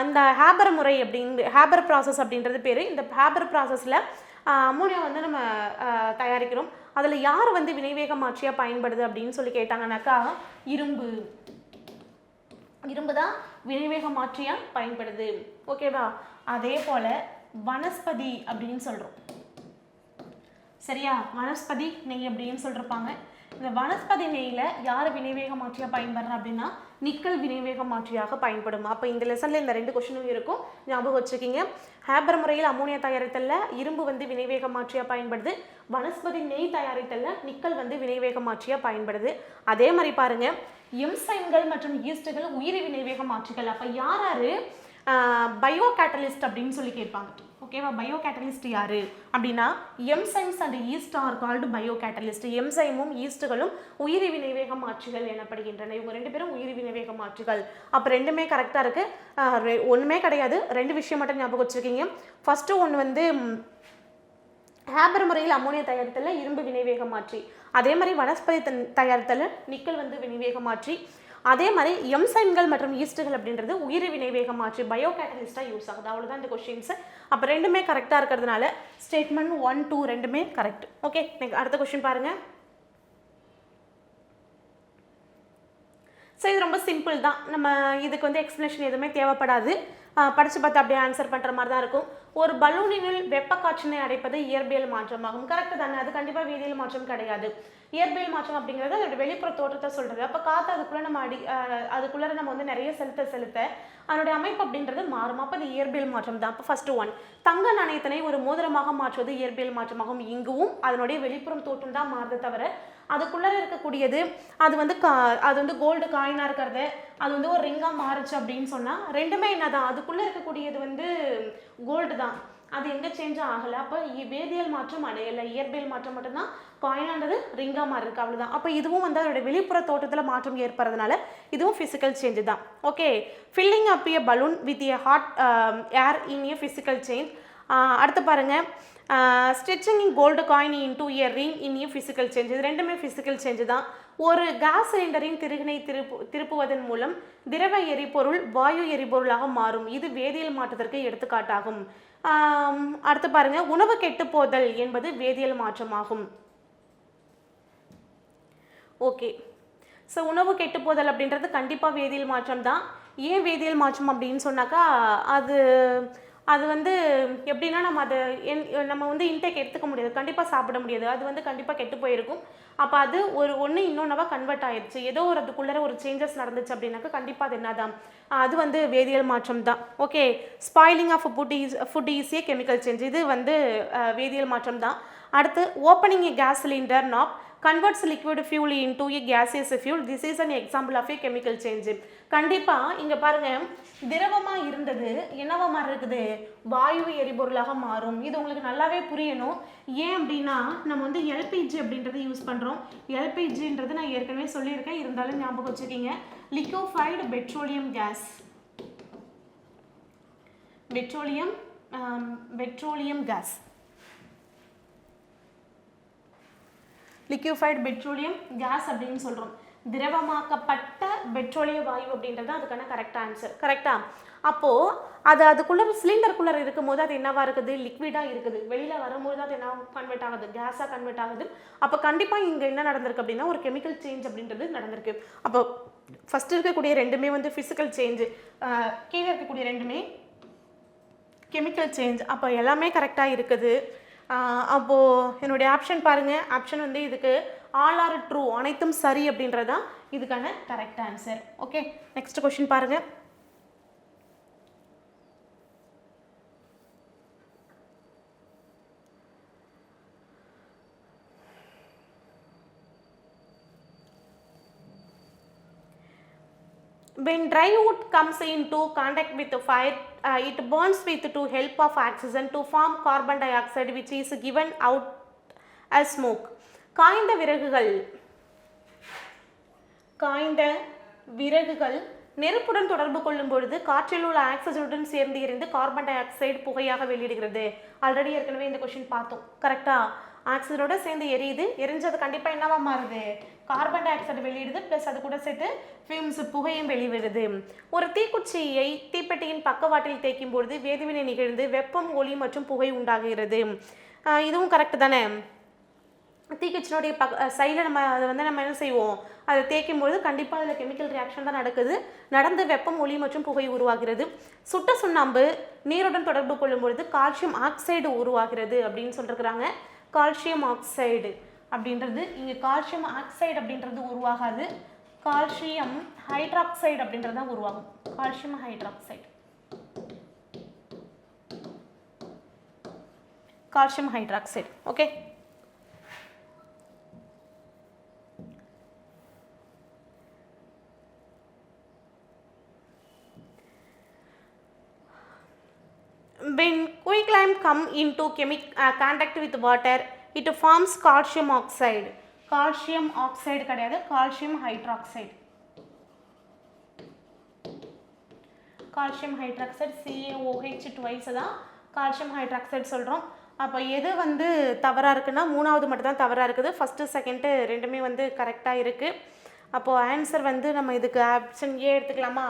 இந்த ஹேபர் முறை ஹேபர் ப்ராசஸ் அப்படின்றது பேர். இந்த ஹேபர் ப்ராசஸில் அமோனியா வந்து நம்ம தயாரிக்கிறோம். அதில் யார் வந்து வினைவேக மாற்றியாக பயன்படுது அப்படின்னு சொல்லி கேட்டாங்கன்னாக்கா இரும்பு தான் வினைவேக மாற்றியாக பயன்படுது. ஓகேவா? அதே போல் வனஸ்பதி அப்படின்னு சொல்கிறோம். சரியா? வனஸ்பதி நெய் அப்படின்னு சொல்லிருப்பாங்க. இந்த வனஸ்பதி நெய்யில் யார் வினைவேக மாற்றியாக பயன்படுறா அப்படின்னா நிக்கல் வினைவேக மாற்றியாக பயன்படும். அப்போ இந்த லெசனில் இந்த 2 கொஷினும் இருக்கும், ஞாபகம் வச்சுக்கிங்க. ஹேபர் முறையில் அமோனியா தயாரித்தலில் இரும்பு வந்து வினைவேக மாற்றியாக பயன்படுது. வனஸ்பதி நெய் தயாரித்தலில் நிக்கல் வந்து வினைவேக மாற்றியாக பயன்படுது. அதே மாதிரி பாருங்க, என்சைம்கள் மற்றும் ஈஸ்டுகள் உயிரி வினைவேக மாற்றிகள். அப்போ யார் பயோ கேட்டலிஸ்ட் அப்படின்னு சொல்லி கேட்பாங்க. ஓகேவா? பயோ கேட்டலிஸ்ட் யாரு அப்படின்னா enzymes and yeast are called bio catalyst. என்சைமும் ஈஸ்டுகளும் உயிரி வினைவேக மாற்றிகள் எனப்படுகின்றன. இவங்க 2 பேரும் உயிரி வினைவேக மாற்றிகள். அப்போ ரெண்டுமே கரெக்டாக இருக்கு. ஒன்றுமே கிடையாது, 2 விஷயம் மட்டும் ஞாபகம் வச்சுருக்கீங்க. ஃபர்ஸ்ட்டு ஒன்று வந்து ஹேபர் முறையில் அமோனியா தயாரித்தலில் இரும்பு வினைவேக மாற்றி. அதே மாதிரி வனஸ்பதி தயாரித்தலில் நிக்கல் வந்து வினைவேக மாற்றி. அதே மாதிரி என்சைம்கள் மற்றும் ஈஸ்டுகள் அப்படின்றது உயிரி வினைவேக மாற்றி பயோ கேட்டலிஸ்டாக யூஸ் ஆகுது. அவ்வளோதான் இந்த கொஸ்டின்ஸ். அப்போ ரெண்டுமே கரெக்டாக இருக்கிறதுனால ஸ்டேட்மெண்ட் 1, 2 ரெண்டுமே கரெக்ட். ஓகே, அடுத்த கொஸ்டின் பாருங்கள். ஸோ இது ரொம்ப சிம்பிள் தான். நம்ம இதுக்கு வந்து எக்ஸ்ப்ளனேஷன் எதுவுமே தேவைப்படாது. படித்து பார்த்து அப்படியே ஆன்சர் பண்ணுற மாதிரி தான் இருக்கும். ஒரு பலூனினுள் வெப்ப காற்றினை அடைப்பது இயற்பியல் மாற்றமாகும். கரெக்டு தானே? அது கண்டிப்பாக வேதியியல் மாற்றம் கிடையாது. இயற்பியல் மாற்றம் அப்படிங்கிறது அதோட வெளிப்புற தோற்றத்தை சொல்கிறது. அப்போ காற்று அதுக்குள்ளே நம்ம வந்து நிறைய செலுத்த அதனுடைய அமைப்பு அப்படின்றது மாறும். அப்போ அது இயற்பியல் மாற்றம் தான். அப்போ ஃபர்ஸ்ட் 1, தங்க நாணயத்தினை ஒரு மோதிரமாக மாற்றுவது இயற்பியல் மாற்றமாகும். இங்குவும் அதனுடைய வெளிப்புறம் தோற்றம் தான் மாறுது தவிர அதுக்குள்ளே இருக்கக்கூடியது அது வந்து கோல்டு காயினாக இருக்கிறது, அது வந்து ஒரு ரிங்காக மாறுச்சு அப்படின்னு சொன்னால் ரெண்டுமே என்னதான், அதுக்குள்ளே இருக்கக்கூடியது வந்து கோல்டு தான், அது எங்கே சேஞ்சும் ஆகலை. அப்போ வேதியியல் மாற்றம் அடையலை, இயற்பியல் மாற்றம் மட்டும்தான். காயினானது ரிங்காக மாறி இருக்கு, அவ்வளோதான். அப்போ இதுவும் வந்து அதோட வெளிப்புற தோட்டத்தில் மாற்றம் ஏற்படுறதுனால இதுவும் ஃபிசிக்கல் சேஞ்சு தான். Okay, filling up a balloon with a hot air in a physical change. அடுத்து பாருங்கள், stitching gold coin into a ring in a physical change. இது ரெண்டுமே ஃபிசிக்கல் சேஞ்சு தான். ஒரு கேஸ் சிலிண்டரின் திருகினை திருப்புவதன் மூலம் திரவ எரிபொருள் வாயு எரிபொருளாக மாறும். இது வேதியியல் மாற்றத்திற்கு எடுத்துக்காட்டாகும். அடுத்து பாருங்க, உணவு கெட்டுப்போதல் என்பது வேதியியல் மாற்றமாகும். ஓகே, ஸோ உணவு கெட்டுப்போதல் அப்படின்றது கண்டிப்பாக வேதியியல் மாற்றம் தான். ஏன் வேதியியல் மாற்றம் அப்படின்னு சொன்னாக்கா அது வந்து எப்படின்னா நம்ம வந்து இன்டேக் எடுத்துக்க முடியாது, கண்டிப்பாக சாப்பிட முடியாது, அது வந்து கண்டிப்பாக கெட்டு போயிருக்கும். அப்போ அது ஒன்று இன்னொன்னவா கன்வெர்ட் ஆயிடுச்சு, ஏதோ அதுக்குள்ளே ஒரு சேஞ்சஸ் நடந்துச்சு அப்படின்னாக்கா கண்டிப்பாக அது என்னதான், அது வந்து வேதியியல் மாற்றம் தான். Okay, spoiling of food is a chemical change. இது வந்து வேதியியல் மாற்றம் தான். அடுத்து, opening a gas cylinder knob converts liquid fuel into a gaseous fuel. This is an example of a chemical change. கண்டிப்பா இங்க பாருங்க, திரவமா இருந்தது என்னவா மாறுது, வாயு எரிபொருளாக மாறும். இது உங்களுக்கு நல்லாவே புரியணும். ஏன் அப்படின்னா நம்ம வந்து LPG அப்படின்றது யூஸ் பண்றோம். LPGன்றது நான் ஏற்கனவே சொல்லியிருக்கேன், இருந்தாலும் ஞாபகம் வச்சுக்கீங்க. liquefied petroleum gas. petroleum gas. liquefied petroleum gas அப்படின்னு சொல்றோம். திரவமாக்கப்பட்ட பெட்ரோலிய வாயு அப்படின்றது அதுக்கான கரெக்ட் ஆன்சர். கரெக்டா? அப்போ அதுக்குள்ள சிலிண்டருக்குள்ள இருக்கும்போது அது என்னவா இருக்குது, லிக்விடா இருக்குது. வெளியில வரும்போது அது என்ன கன்வெர்ட் ஆகுது, கேஸா கன்வெர்ட் ஆகுது. அப்போ கண்டிப்பா இங்க என்ன நடந்திருக்கு அப்படின்னா ஒரு கெமிக்கல் சேஞ்ச் அப்படின்றது நடந்திருக்கு. அப்போ ஃபர்ஸ்ட் இருக்கக்கூடிய ரெண்டுமே வந்து பிசிக்கல் சேஞ்ச், கீழே இருக்கக்கூடிய ரெண்டுமே கெமிக்கல் சேஞ்ச். அப்போ எல்லாமே கரெக்டாக இருக்குது. அப்போது என்னுடைய ஆப்ஷன் பாருங்கள், ஆப்ஷன் வந்து இதுக்கு ஆல் ஆர் ட்ரூ, அனைத்தும் சரி அப்படின்றதான் இதுக்கான correct answer. Okay, next question பாருங்கள். When dry wood comes into contact with the fire, it burns with the help of oxygen to form carbon dioxide which is given out as smoke. காய்ந்த விறகுகள் நெருப்புடன் தொடர்பு கொள்ளும் பொழுது காற்றில் உள்ள ஆக்சிஜனுடன் சேர்ந்து எரிந்து கார்பன் டை ஆக்சைடு புகையாக வெளியிடுகிறது. ஆல்ரெடி ஏற்கனவே இந்த கொஸ்டின் பார்த்தோம். கரெக்டா? ஆக்சிஜனோட சேர்ந்து எரியுது, எரிஞ்சது கண்டிப்பாக என்னவா மாறுது, கார்பன் டை ஆக்சைடு வெளியிடுது, ப்ளஸ் அது கூட சேர்த்து ஃபியூம்ஸ் புகையும் வெளிவிடுது. ஒரு தீக்குச்சியை தீப்பெட்டியின் பக்கவாட்டில் தேய்க்கும் பொழுது வேதிவினை நிகழ்ந்து வெப்பம், ஒளி மற்றும் புகை உண்டாகிறது. இதுவும் கரெக்ட் தானே? தீக்குச்சினுடைய சைடில் அதை நம்ம என்ன செய்வோம், அதை தேய்க்கும் பொழுது கண்டிப்பாக அதில் கெமிக்கல் ரியாக்ஷன் தான் நடக்குது, நடந்து வெப்பம், ஒளி மற்றும் புகை உருவாகிறது. சுட்ட சுண்ணாம்பு நீருடன் தொடர்பு கொள்ளும் பொழுது கால்சியம் ஆக்சைடு உருவாகிறது அப்படின்னு சொல்லிருக்கிறாங்க. கால்சியம் ஆக்சைடு அப்படின்றது இங்கே கால்சியம் ஆக்சைடு அப்படின்றது உருவாகாது, கால்சியம் ஹைட்ராக்சைடு அப்படின்றது தான் உருவாகும். Calcium hydroxide, calcium hydroxide. Okay, when quicklime come into contact with water, it forms calcium oxide. calcium oxide கிடையாது, calcium hydroxide. calcium hydroxide CaOH twice தான் calcium hydroxide சொல்கிறோம். அப்போ எது வந்து தவறாக இருக்குன்னா மூணாவது மட்டும் தான் தவறாக இருக்குது, ஃபஸ்ட்டு செகண்டு ரெண்டுமே வந்து கரெக்டாக இருக்குது. அப்போது ஆன்சர் வந்து நம்ம இதுக்கு ஆப்ஷன் ஏ எடுத்துக்கலாமா?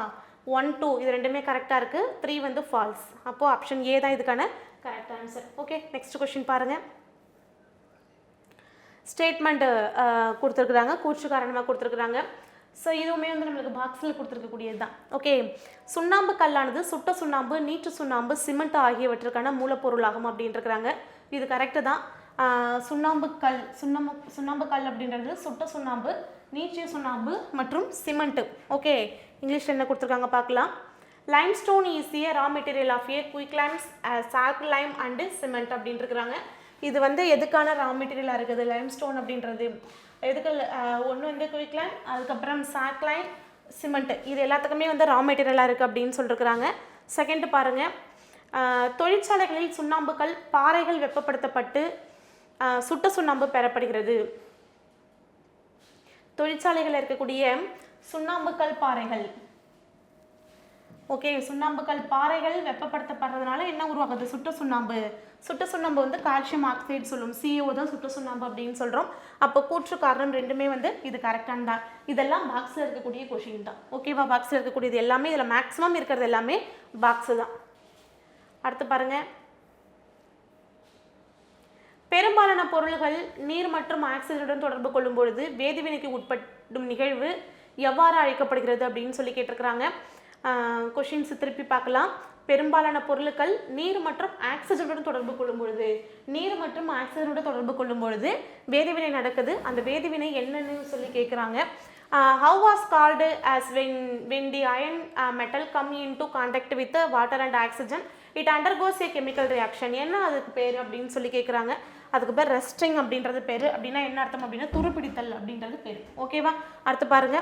1, 2 இது ரெண்டுமே கரெக்டாக இருக்குது, 3 வந்து ஃபால்ஸ். அப்போது ஆப்ஷன் ஏ தான் இதுக்கான correct answer. Okay, next question பாருங்கள். ஸ்டேட்மெண்ட்டு கொடுத்துருக்குறாங்க, கூற்று காரணமாக கொடுத்துருக்குறாங்க. ஸோ இதுவுமே வந்து நம்மளுக்கு பாக்ஸில் கொடுத்துருக்கக்கூடியது தான். ஓகே, சுண்ணாம்பு கல்லானது சுட்ட சுண்ணாம்பு, நீற்று சுண்ணாம்பு, சிமெண்ட் ஆகியவற்றுக்கான மூலப்பொருளாகும் அப்படின்ட்டுருக்குறாங்க. இது கரெக்டு தான். சுண்ணாம்பு கல் அப்படின்றது சுட்ட சுண்ணாம்பு, நீற்றிய சுண்ணாம்பு மற்றும் சிமெண்ட்டு. ஓகே, இங்கிலீஷில் என்ன கொடுத்துருக்காங்க பார்க்கலாம். Limestone is a raw material of a quicklimes, salt lime and cement அப்படின்ட்டு இருக்கிறாங்க. இது வந்து எதுக்கான ரா மெட்டீரியலாக இருக்குது லைம்ஸ்டோன் அப்படின்றது? எதுக்கு? ஒன்று வந்து குயிக்லைம், அதுக்கப்புறம் சாக்லைம், சிமெண்ட்டு, இது எல்லாத்துக்குமே வந்து ரா மெட்டீரியலாக இருக்குது அப்படின்னு சொல்லியிருக்கிறாங்க. செகண்ட் பாருங்கள், தொழிற்சாலைகளில் சுண்ணாம்புகள் பாறைகள் வெப்பப்படுத்தப்பட்டு சுட்ட சுண்ணாம்பு பெறப்படுகிறது. தொழிற்சாலைகளில் இருக்கக்கூடிய சுண்ணாம்புக்கல் பாறைகள், ஓகே, சுண்ணாம்புக்கல் பாறைகள் வெப்பப்படுத்தப்படுறதுனால என்ன உருவாகுது? சுட்ட சுண்ணாம்பு. சுட்ட சுண்ணாம்பு வந்து கால்சியம் ஆக்சைடு சொல்லும், CO தான் சுட்ட சுண்ணாம்பு அப்படின்னு சொல்கிறோம். அப்போ கூற்று காரணம் ரெண்டுமே வந்து இது கரெக்டான தான். இதெல்லாம் பாக்ஸில் இருக்கக்கூடிய கொஷின் தான். ஓகேவா? பாக்ஸில் இருக்கக்கூடியது எல்லாமே, இதில் மேக்ஸிமம் இருக்கிறது எல்லாமே பாக்ஸு தான். அடுத்து பாருங்கள், பெரும்பாலான பொருள்கள் நீர் மற்றும் ஆக்சிஜனுடன் தொடர்பு கொள்ளும் பொழுது வேதிவினைக்கு உட்படும் நிகழ்வு எவ்வாறு அழைக்கப்படுகிறது அப்படின்னு சொல்லி கேட்டிருக்கிறாங்க. கொஷின்ஸ் திருப்பி பார்க்கலாம். பெரும்பாலான பொருட்கள் நீர் மற்றும் ஆக்சிஜனுடன் தொடர்பு கொள்ளும் பொழுது, நீர் மற்றும் ஆக்சிஜனுடன் தொடர்பு கொள்ளும் பொழுது வேதிவினை நடக்குது. அந்த வேதிவினை என்னன்னு சொல்லி கேட்குறாங்க. How was called as when the iron metal come into contact with water and oxygen, it undergoes a chemical reaction. என்ன அதுக்கு பேர் அப்படின்னு சொல்லி கேட்குறாங்க. அதுக்கு பேர் ரெஸ்டிங் அப்படின்றது பேர். அப்படின்னா என்ன அர்த்தம் அப்படின்னா துருப்பிடித்தல் அப்படின்றது பேர். ஓகேவா? அடுத்து பாருங்க,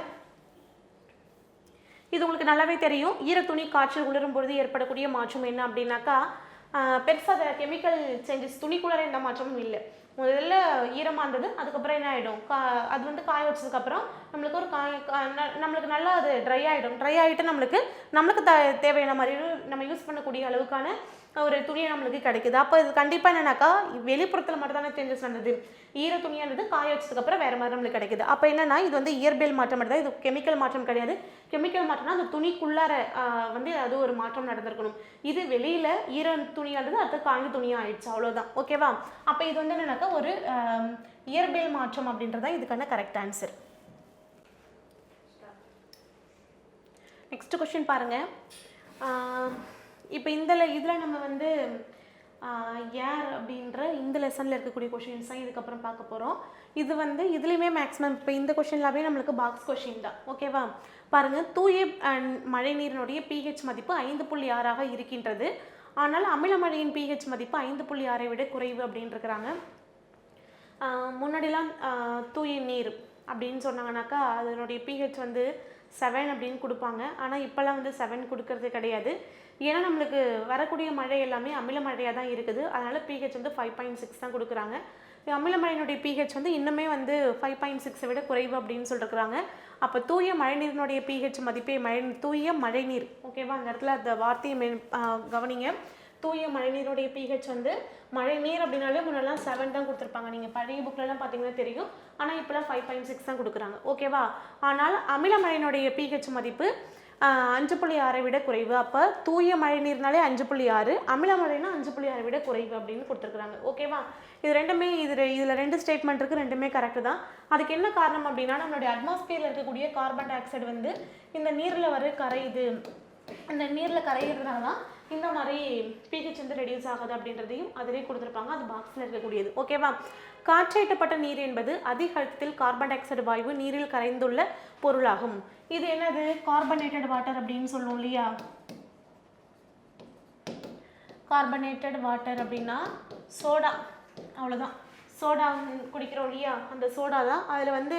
இது உங்களுக்கு நல்லாவே தெரியும். ஈரத்துணி காற்றில் உலரும் பொழுது ஏற்படக்கூடிய மாற்றம் என்ன அப்படின்னாக்கா, பெருசாக கெமிக்கல் சேஞ்சஸ் துணிக்குள்ளே எந்த மாற்றமும் இல்லை. முதல்ல ஈரமாக இருந்தது, அதுக்கப்புறம் என்ன ஆகிடும், அது வந்து காய வச்சதுக்கப்புறம் நம்மளுக்கு ஒரு நம்மளுக்கு நல்லா அது ட்ரை ஆகிடும். ட்ரை ஆகிட்டு நம்மளுக்கு தேவையான மாதிரி நம்ம யூஸ் பண்ணக்கூடிய அளவுக்கான ஒரு துணியை நம்மளுக்கு கிடைக்குது. அப்போ இது கண்டிப்பாக என்னன்னாக்கா வெளிப்புறத்தில் மட்டும் தானே சேஞ்சஸ் நடந்தது. ஈர துணியானது காய வச்சதுக்கப்புறம் வேறு மாதிரி நம்மளுக்கு கிடைக்குது. அப்போ என்னன்னா இது வந்து இயற்பியல் மாற்றம் மட்டும் தான், இது கெமிக்கல் மாற்றம் கிடையாது. கெமிக்கல் மாற்றம்னா அந்த துணிக்குள்ளார வந்து அது ஒரு மாற்றம் நடந்திருக்கணும். இது வெளியில் ஈர துணியானது அது காய்ந்த துணியாக ஆயிடுச்சு, அவ்வளோதான். ஓகேவா? அப்போ இது வந்து என்னன்னாக்கா ஒரு இயற்பியல் மாற்றம் அப்படின்றதான் இதுக்கான கரெக்ட் ஆன்சர். நெக்ஸ்ட் கொஸ்டின் பாருங்கள். இப்போ இதில் நம்ம வந்து ஏர் அப்படின்ற இந்த லெசனில் இருக்கக்கூடிய கொஷின்ஸ் தான் இதுக்கப்புறம் பார்க்க போகிறோம். இது வந்து இதுலேயுமே மேக்ஸிமம் இப்போ இந்த கொஷின்லாவே நம்மளுக்கு பாக்ஸ் கொஷின் தான். ஓகேவா? பாருங்கள், தூய மழை நீரினுடைய pH மதிப்பு 5.6 இருக்கின்றது. ஆனால் அமில மழையின் pH மதிப்பு 5.6 விட குறைவு அப்படின்னு இருக்கிறாங்க. முன்னாடிலாம் தூய நீர் அப்படின்னு சொன்னாங்கன்னாக்கா அதனுடைய pH வந்து 7 அப்படின்னு கொடுப்பாங்க. ஆனால் இப்போல்லாம் வந்து 7 கொடுக்கறது கிடையாது. ஏன்னா நம்மளுக்கு வரக்கூடிய மழை எல்லாமே அமில மழையாக தான் இருக்குது. அதனால் pH வந்து 5.6 தான் கொடுக்குறாங்க. அமில மழையினுடைய pH வந்து இன்னுமே வந்து 5.6 விட குறைவு அப்படின்னு சொல்லிருக்கிறாங்க. அப்போ தூய மழைநீரினுடைய pH மதிப்பே தூய மழைநீர். ஓகேவா? அந்த இடத்துல அந்த வார்த்தையை கவனிங்க. தூய மழைநீருடைய pH வந்து மழைநீர் அப்படின்னாலே முன்னெல்லாம் 7 தான் கொடுத்துருப்பாங்க. நீங்கள் பழைய புக்லலாம் பார்த்தீங்கன்னா தெரியும். ஆனால் இப்போலாம் 5.6 தான் கொடுக்குறாங்க. ஓகேவா? ஆனால் அமில மழையினுடைய pH மதிப்பு 5.6 விட குறைவு. அப்போ தூய மழைநீர்னாலே 5.6, அமில மழைனா 5.6 விட குறைவு அப்படின்னு கொடுத்துருக்குறாங்க. ஓகேவா? இது ரெண்டுமே இதில் 2 ஸ்டேட்மெண்ட் இருக்குது, ரெண்டுமே கரெக்டு தான். அதுக்கு என்ன காரணம் அப்படின்னா நம்மளுடைய அட்மாஸ்பியரில் இருக்கக்கூடிய கார்பன் டை ஆக்சைடு வந்து இந்த நீரில் கரையுது. இந்த நீரில் கரையிறதுனால தான் இந்த மாதிரி pH வந்து ரெடியூஸ் ஆகுது அப்படின்றதையும் அதிலே கொடுத்துருப்பாங்க. அது பாக்ஸில் இருக்கக்கூடியது. ஓகேவா? காற்றேற்றப்பட்ட நீர் என்பது அதிக அழுத்தத்தில் கார்பன் டை ஆக்சைடு வாயு நீரில் கரைந்துள்ள பொருளாகும். இது என்னது? கார்பனேட்டட் வாட்டர் அப்படின்னு சொல்லுவோம் இல்லையா? கார்பனேட்டட் வாட்டர் அப்படின்னா சோடா, அவ்வளோதான். சோடா குடிக்கிறோம் இல்லையா? அந்த சோடா தான். அதில் வந்து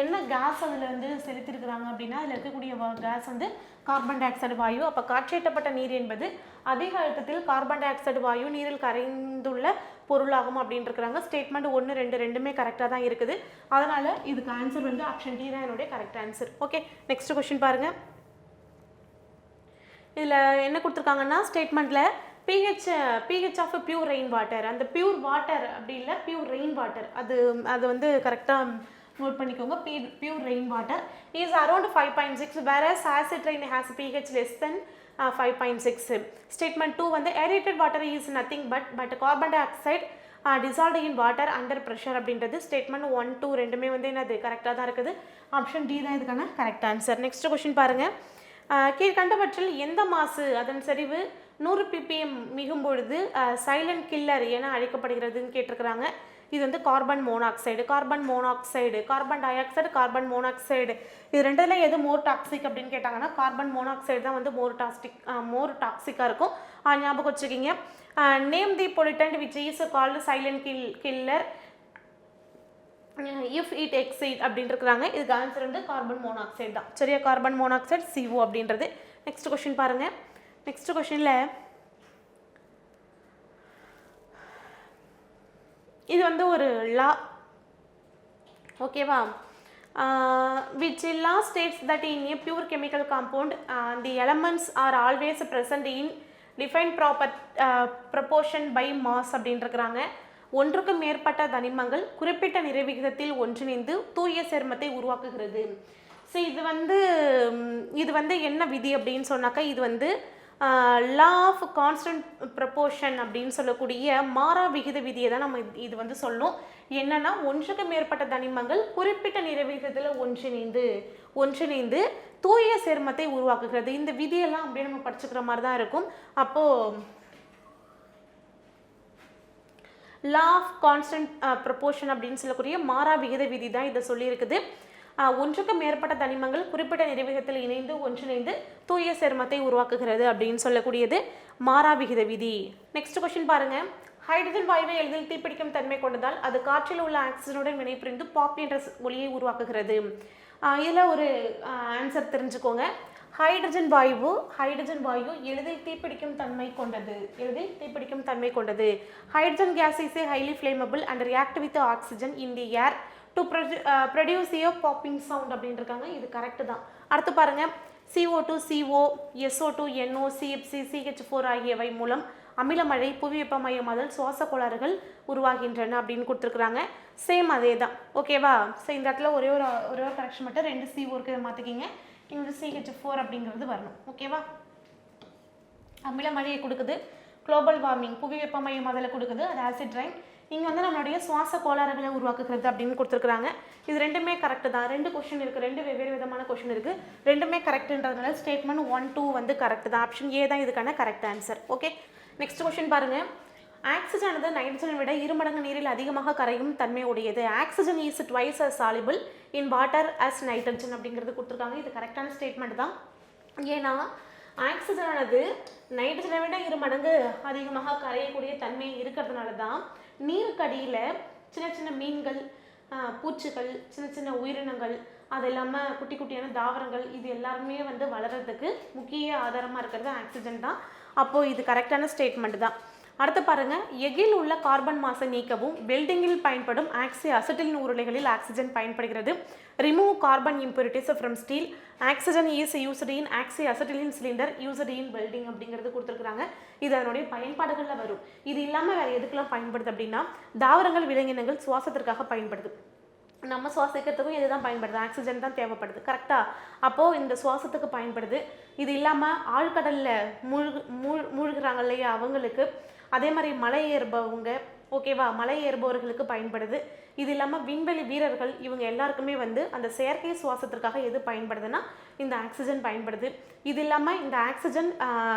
என்ன கேஸ் அதில் வந்து செலுத்திருக்கிறாங்க அப்படின்னா அதில் இருக்கக்கூடிய கேஸ் வந்து கார்பன் டை ஆக்சைடு வாயு. அப்போ காற்றேற்றப்பட்ட நீர் என்பது அதிக அழுத்தத்தில் கார்பன் டை ஆக்சைடு வாயு நீரில் கரைந்துள்ள பொருளாகும் அப்படின்னு இருக்கிறாங்க. ஸ்டேட்மெண்ட் 1, 2 ரெண்டுமே கரெக்டாக தான் இருக்குது. அதனால் இதுக்கு ஆன்சர் வந்து ஆப்ஷன் டி தான் என்னுடைய correct answer. Okay, next question பாருங்கள். இதில் என்ன கொடுத்துருக்காங்கன்னா ஸ்டேட்மெண்ட்டில் pH of pure rain water, அந்த பியூர் வாட்டர் அப்படி இல்லை பியூர் ரெயின் வாட்டர், அது வந்து கரெக்டாக நோட் பண்ணிக்கோங்க. Pure rain water is around 5.6 whereas acid rain has pH less than 5.6. Statement 2 வந்து aerated water is nothing but carbon dioxide dissolved in water under pressure அப்படின்றது. ஸ்டேட்மெண்ட் 1, 2 ரெண்டுமே வந்து என்னது கரெக்டாக தான் இருக்குது. ஆப்ஷன் டி தான் இதுக்கான கரெக்ட் ஆன்சர். நெக்ஸ்ட் கொஸ்டின் பாருங்கள். கீழ்கண்டவற்றில் எந்த மாசு அதன் செறிவு 100 ppm மிகும் பொழுது சைலண்ட் கில்லர் என அழைக்கப்படுகிறதுன்னு கேட்டிருக்கிறாங்க. இது வந்து carbon monoxide, carbon di oxide, carbon monoxide. இது ரெண்டுல எது மோர் டாக்ஸிக் அப்படின்னு கேட்டாங்கன்னா கார்பன் மோனாக்சைடு தான் வந்து மோர் டாக்ஸிக்காக இருக்கும். ஞாபகம் வச்சுக்கிங்க. Name the pollutant which is called silent killer if it exceed அப்படின்னு இருக்கிறாங்க. இதுக்கு ஆன்சர் வந்து கார்பன் மோனாக்சைடு தான். சரியா? கார்பன் மோனாக்சைடு CO அப்படின்றது. நெக்ஸ்ட் கொஸ்டின் பாருங்க. நெக்ஸ்ட் கொஸ்டின்ல இது வந்து ஒரு லா. ஓகேவா? which law states that in a pure chemical compound the elements are always present in defined proportion by mass அப்படின்னு இருக்கிறாங்க. ஒன்றுக்கு மேற்பட்ட தனிமங்கள் குறிப்பிட்ட நிறைவிகிதத்தில் ஒன்றிணைந்து தூய சேர்மத்தை உருவாக்குகிறது. ஸோ இது வந்து என்ன விதி அப்படின்னு சொன்னாக்கா இது வந்து லா ஆஃப் கான்ஸ்டன்ட் ப்ரப்போர்ஷன் அப்படின்னு சொல்லக்கூடிய மாறா விகித விதியை தான் நம்ம இது வந்து சொல்லணும். என்னன்னா ஒன்றுக்கு மேற்பட்ட தனிமங்கள் குறிப்பிட்ட நிறைவிகிதத்தில் ஒன்றிணைந்து தூய சேர்மத்தை உருவாக்குகிறது. இந்த விதியெல்லாம் அப்படியே நம்ம படிச்சுக்கிற மாதிரி தான் இருக்கும். அப்போது லா ஆஃப் கான்ஸ்டன்ட் ப்ரப்போர்ஷன் அப்படின்னு சொல்லக்கூடிய மாறா விகித விதி தான் இதை சொல்லியிருக்குது. ஒன்றுக்கு மேற்பட்ட தனிமங்கள் குறிப்பிட்ட நிறைவேகத்தில் ஒன்றிணைந்து தூய சேர்மத்தை உருவாக்குகிறது அப்படின்னு சொல்லக்கூடியது மாறா விகித விதி. நெக்ஸ்ட் கொஸ்டின் பாருங்க. ஹைட்ரஜன் வாயுவை எளிதில் தீப்பிடிக்கும் தன்மை கொண்டதால் அது காற்றில் உள்ள ஆக்சிஜனுடன் வினைபுரிந்து பாப் என்ற ஒலியை உருவாக்குகிறது. இதில் ஒரு ஆன்சர் தெரிஞ்சுக்கோங்க. ஹைட்ரஜன் வாயு எளிதில் தீப்பிடிக்கும் தன்மை கொண்டது. Hydrogen case is highly flammable and react with oxygen in the air to produce A popping sound அப்படின்னு இருக்காங்க. இது கரெக்டு தான். அடுத்து பாருங்க, CO2, CO, SO2, NO, CFC, CH4 ஆகியவை மூலம் அமிலமழை, புவி வெப்பமயமாதல், சுவாச கோளாறுகள் உருவாகின்றன அப்படின்னு கொடுத்துருக்குறாங்க. சேம் அதே தான். ஓகேவா? ஸோ இந்த இடத்துல ஒரே ஒரு கரெக்ஷன் மட்டும் 2 CO இருக்கிறத மாற்றிக்கிங்க. இங்கே CH4 அப்படிங்கிறது வரணும். ஓகேவா? அமிலமழையை கொடுக்குது, குளோபல் வார்மிங் புவி வெப்பமயமாதலை கொடுக்குது, அது ஆசிட் ரெயின். இங்கே வந்து நம்மளுடைய சுவாச கோளாறுகளை உருவாக்குகிறது அப்படின்னு கொடுத்துருக்குறாங்க. இது ரெண்டுமே கரெக்டு தான். 2 கொஸ்டின் இருக்குது, 2 வெவ்வேறு விதமான கொஸ்டின் இருக்குது. ரெண்டுமே கரெக்டுன்றதுனால ஸ்டேட்மெண்ட் 1, 2 வந்து கரெக்டு தான். ஆப்ஷன் ஏ தான் இதுக்கான correct answer. Okay, next question பாருங்கள். ஆக்சிஜனானது நைட்ரஜனை விட 2 மடங்கு நீரில் அதிகமாக கரையும் தன்மை உடையது. Oxygen is twice as soluble in water as nitrogen அப்படிங்கிறது கொடுத்துருக்காங்க. இது கரெக்டான ஸ்டேட்மெண்ட் தான். ஏன்னா ஆக்சிஜனானது நைட்ரஜனை விட 2 மடங்கு அதிகமாக கரையக்கூடிய தன்மை இருக்கிறதுனால தான் நீருக்கடியில் சின்ன சின்ன மீன்கள், பூச்சிகள், சின்ன சின்ன உயிரினங்கள், அது இல்லாமல் குட்டி குட்டியான தாவரங்கள், இது எல்லாருமே வந்து வளர்கிறதுக்கு முக்கிய ஆதாரமாக இருக்கிறது ஆக்சிஜன் தான். அப்போது இது கரெக்டான ஸ்டேட்மெண்ட் தான். அடுத்து பாருங்க, எஃகில் உள்ள கார்பன் மாசை நீக்கவும் வெல்டிங்கில் பயன்படும் அசிட்டிலின் உருளைகளில் ஆக்சிஜன் பயன்படுகிறது. Remove carbon impurities from steel. Oxygen is used in acetylene cylinder used in welding அப்படிங்கிறது கொடுத்துருக்குறாங்க. இது அதனுடைய பயன்பாடுகளில் வரும். இது இல்லாமல் வேறு எதுக்கெல்லாம் பயன்படுது அப்படின்னா, தாவரங்கள், விலங்கினங்கள் சுவாசத்திற்காக பயன்படுது. நம்ம சுவாசிக்கிறதுக்கும் இதுதான் பயன்படுது, ஆக்சிஜன் தான் தேவைப்படுது. கரெக்டாக? அப்போது இந்த சுவாசத்துக்கு பயன்படுது. இது இல்லாமல் ஆழ்கடலில் மூழ்குறாங்க இல்லையா அவங்களுக்கு, அதே மாதிரி மலை ஏறுபவங்க, ஓகேவா, மலை ஏறுபவர்களுக்கு பயன்படுது. இது இல்லாமல் விண்வெளி வீரர்கள், இவங்க எல்லாருக்குமே வந்து அந்த செயற்கை சுவாசத்திற்காக எது பயன்படுதுன்னா இந்த ஆக்சிஜன் பயன்படுது. இது இல்லாமல் இந்த ஆக்சிஜன்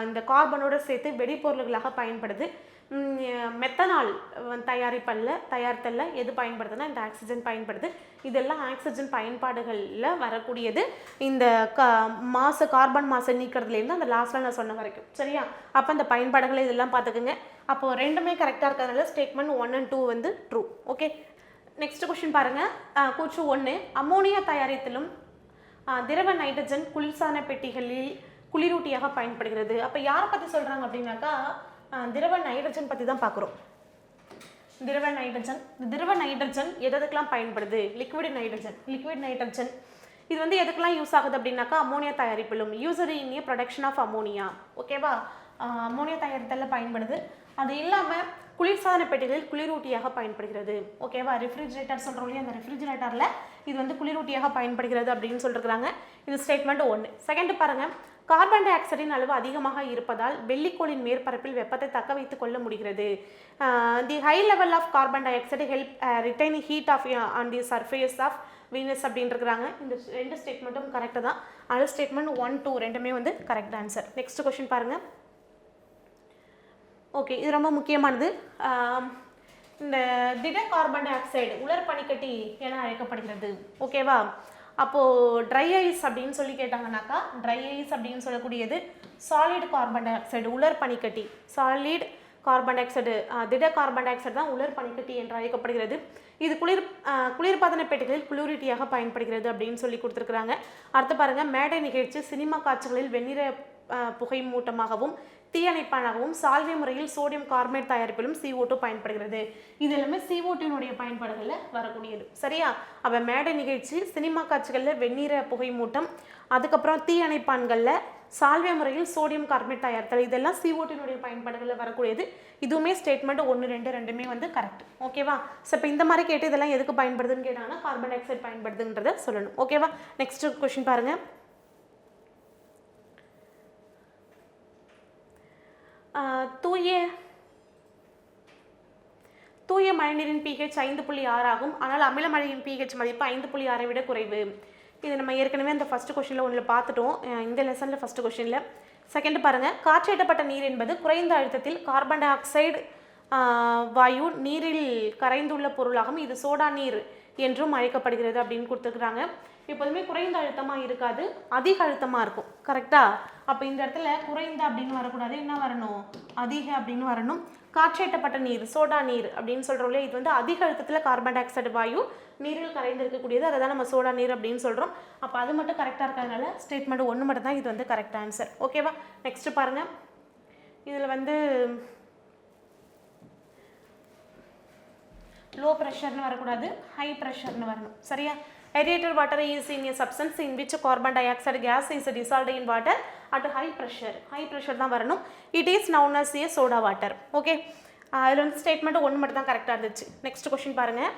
இந்த கார்பனோடு சேர்த்து வெடிப்பொருள்களாக பயன்படுது. மெத்தனால் தயாரித்தல்ல எது பயன்படுதுன்னா இந்த ஆக்சிஜன் பயன்படுது. இதெல்லாம் ஆக்சிஜன் பயன்பாடுகளில் வரக்கூடியது. இந்த கார்பன் மாசை நீக்கிறதுலேருந்து அந்த லாஸ்ட்டில் நான் சொன்ன வரைக்கும். சரியா? அப்போ அந்த பயன்பாடுகள் இதெல்லாம் பார்த்துக்குங்க. அப்போது ரெண்டுமே கரெக்டாக இருக்கிறதுனால ஸ்டேட்மெண்ட் 1 and 2 வந்து ட்ரூ. ஓகே, நெக்ஸ்ட் கொஸ்டின் பாருங்கள். கூற்று 1, அம்மோனியா தயாரித்தலும் திரவ நைட்ரஜன் குளிர்சாதன பெட்டிகளில் குளிரூட்டியாக பயன்படுகிறது. அப்போ யாரை பற்றி சொல்கிறாங்க அப்படின்னாக்கா, திரவ நைட்ரஜன் பற்றி தான் பார்க்குறோம். திரவ நைட்ரஜன் எதுக்கெல்லாம் பயன்படுது? லிக்விட் நைட்ரஜன் இது வந்து எதுக்கெல்லாம் யூஸ் ஆகுது அப்படின்னாக்கா, அம்மோனியா தயாரிப்பிலும், used in production of ammonia. ஓகேவா? அம்மோனியா தயாரித்தலில் பயன்படுது. அது இல்லாமல் குளிர்சாதன பெட்டிகளில் குளிரூட்டியாக பயன்படுகிறது. ஓகேவா? ரெஃப்ரிஜிரேட்டர் சொல்கிறோம் இல்லையா, அந்த ரெஃப்ரிஜிரேட்டரில் இது வந்து குளிரூட்டியாக பயன்படுகிறது அப்படின்னு சொல்லிருக்கிறாங்க. இது ஸ்டேட்மெண்ட் 1. செகண்ட் பாருங்கள். கார்பன் டை ஆக்சைடின் அளவு அதிகமாக இருப்பதால் வெள்ளிக்கோளின் மேற்பரப்பில் வெப்பத்தை தக்க வைத்துக் கொள்ள முடிகிறது. The high level of carbon dioxide help retain heat off on the surface of Venus அப்படின்ட்டுருக்குறாங்க. இந்த 2 ஸ்டேட்மெண்ட்டும் கரெக்டு தான். அது ஸ்டேட்மெண்ட் 1, 2 ரெண்டுமே வந்து கரெக்ட் ஆன்சர். நெக்ஸ்ட் கொஸ்டின் பாருங்கள். ஓகே, இது ரொம்ப முக்கியமானது. இந்த திட கார்பன் டை ஆக்சைடு உலர் பனிக்கட்டி என அழைக்கப்படுகிறது. ஓகேவா? அப்போது ட்ரை ஐஸ் அப்படின்னு சொல்லி கேட்டாங்கன்னாக்கா, ட்ரை ஐஸ் அப்படின்னு சொல்லக்கூடியது சாலிட் கார்பன் டை ஆக்சைடு, உலர் பனிக்கட்டி. சாலிட் கார்பன் டை ஆக்சைடு, திட கார்பன் டை ஆக்சைடு தான் உலர் பனிக்கட்டி என்று அழைக்கப்படுகிறது. இது குளிர்பதன பெட்டிகளில் குளிரூட்டியாக பயன்படுகிறது அப்படின்னு சொல்லி கொடுத்துருக்குறாங்க. அடுத்து பாருங்கள், மேடை நிகழ்ச்சி, சினிமா காட்சிகளில் வெண்ணிற புகை மூட்டமாகவும் தீயணைப்பானாகவும் சால்வை முறையில் சோடியம் கார்பனேட் தயாரிப்பிலும் CO2 பயன்படுகிறது. இது எல்லாமே CO2னுடைய பயன்பாடுகளில் வரக்கூடியது. சரியா? அப்போ மேடை நிகழ்ச்சி, சினிமா காட்சிகளில் வெந்நீர புகை மூட்டம், அதுக்கப்புறம் தீயணைப்பான்களில் சால்வை முறையில் சோடியம் கார்பனேட் தயாரித்தல், இதெல்லாம் CO2னுடைய பயன்பாடுகளில் வரக்கூடியது. இதுவுமே ஸ்டேட்மெண்ட் 1, 2 ரெண்டுமே வந்து கரெக்ட். ஓகேவா? ஸோ இப்போ இந்த மாதிரி கேட்டு இதெல்லாம் எதுக்கு பயன்படுதுன்னு கேட்டாங்கன்னா கார்பன் டை ஆக்சைடு பயன்படுதுன்றதை சொல்லணும். ஓகேவா? நெக்ஸ்ட் கொஸ்டின் பாருங்கள். தூய மழைநீரின் pH 5.6 ஆகும். ஆனால் அமில மழையின் pH மதிப்பு 5.6 விட குறைவு. இது நம்ம ஏற்கனவே அந்த ஃபர்ஸ்ட் கொஸ்டினில் ஒன்றில் பார்த்துட்டோம், இந்த லெசனில் ஃபர்ஸ்ட் கொஸ்டினில். செகண்ட் பாருங்கள். காற்றேற்றப்பட்ட நீர் என்பது குறைந்த அழுத்தத்தில் கார்பன் டை ஆக்சைடு வாயு நீரில் கரைந்துள்ள பொருளாகும். இது சோடா நீர் என்றும் அழைக்கப்படுகிறது அப்படின்னு கொடுத்துருக்குறாங்க. எப்போதுமே குறைந்த அழுத்தமாக இருக்காது, அதிக அழுத்தமாக இருக்கும். கரெக்டாக? அப்போ இந்த இடத்துல குறைந்த அப்படின்னு வரக்கூடாது, என்ன வரணும்? அதிக அப்படின்னு வரணும். காற்றேற்றப்பட்ட நீர், சோடா நீர் அப்படின்னு சொல்கிறோம் இல்லையா, இது வந்து அதிக அழுத்தத்தில் கார்பன் டை ஆக்சைடு வாயு நீரில் கரைந்திருக்கக்கூடியது, அதை தான் நம்ம சோடா நீர் அப்படின்னு சொல்கிறோம். அப்போ அது மட்டும் கரெக்டாக இருக்கிறதுனால ஸ்டேட்மெண்ட் 1 மட்டும் தான் இது வந்து கரெக்ட் ஆன்சர். ஓகேவா? நெக்ஸ்ட் பாருங்கள். இதில் வந்து லோ ப்ரெஷர்னு வரக்கூடாது, ஹை ப்ரெஷர்னு வரணும். சரியா? Aerated water is in a substance in which carbon dioxide gas is dissolved in water at high pressure. High pressure தான் வரணும். It is known as a soda water. Okay, அதில் வந்து ஸ்டேட்மெண்ட் 1 மட்டும் தான் கரெக்டாக இருந்துச்சு. நெக்ஸ்ட் கொஸ்டின் பாருங்கள்.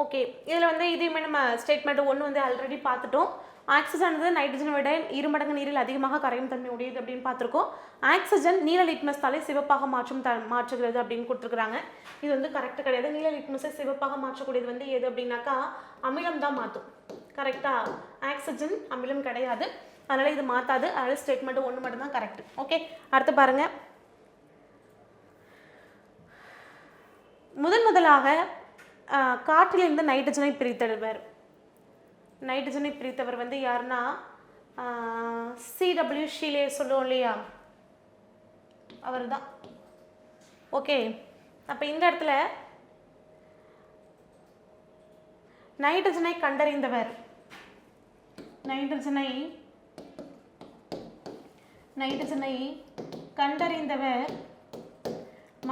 ஓகே, இதில் வந்து இதையுமே நம்ம ஸ்டேட்மெண்ட் 1 வந்து ஆல்ரெடி பார்த்துட்டோம். ஆக்சிஜன் வந்து நைட்ரஜனை விட 2 மடங்கு நீரில் அதிகமாக கரையும் தன்மை உடையது அப்படின்னு பார்த்துருக்கோம். ஆக்சிஜன் நீல லிட்மஸ் தாளை சிவப்பாக மாற்றுகிறது அப்படின்னு கொடுத்துருக்குறாங்க. இது வந்து கரெக்டாக கிடையாது. நீல லிட்மஸை சிவப்பாக மாற்றக்கூடியது வந்து எது அப்படின்னாக்கா அமிலம் தான் மாற்றும். கரெக்டாக? ஆக்சிஜன் அமிலம் கிடையாது, அதனால் இது மாற்றாது. அதனால் ஸ்டேட்மெண்ட் 1 மட்டும் தான் கரெக்ட். ஓகே, அடுத்து பாருங்கள். முதலாக காற்றிலிருந்து நைட்ரஜனை பிரித்தவர். நைட்ரஜனை பிரித்தவர் வந்து யாருன்னா CW ஷீலே சொல்லுவோம் இல்லையா, அவர் தான். ஓகே, அப்போ இந்த இடத்துல நைட்ரஜனை கண்டறிந்தவர், நைட்ரஜனை கண்டறிந்தவர்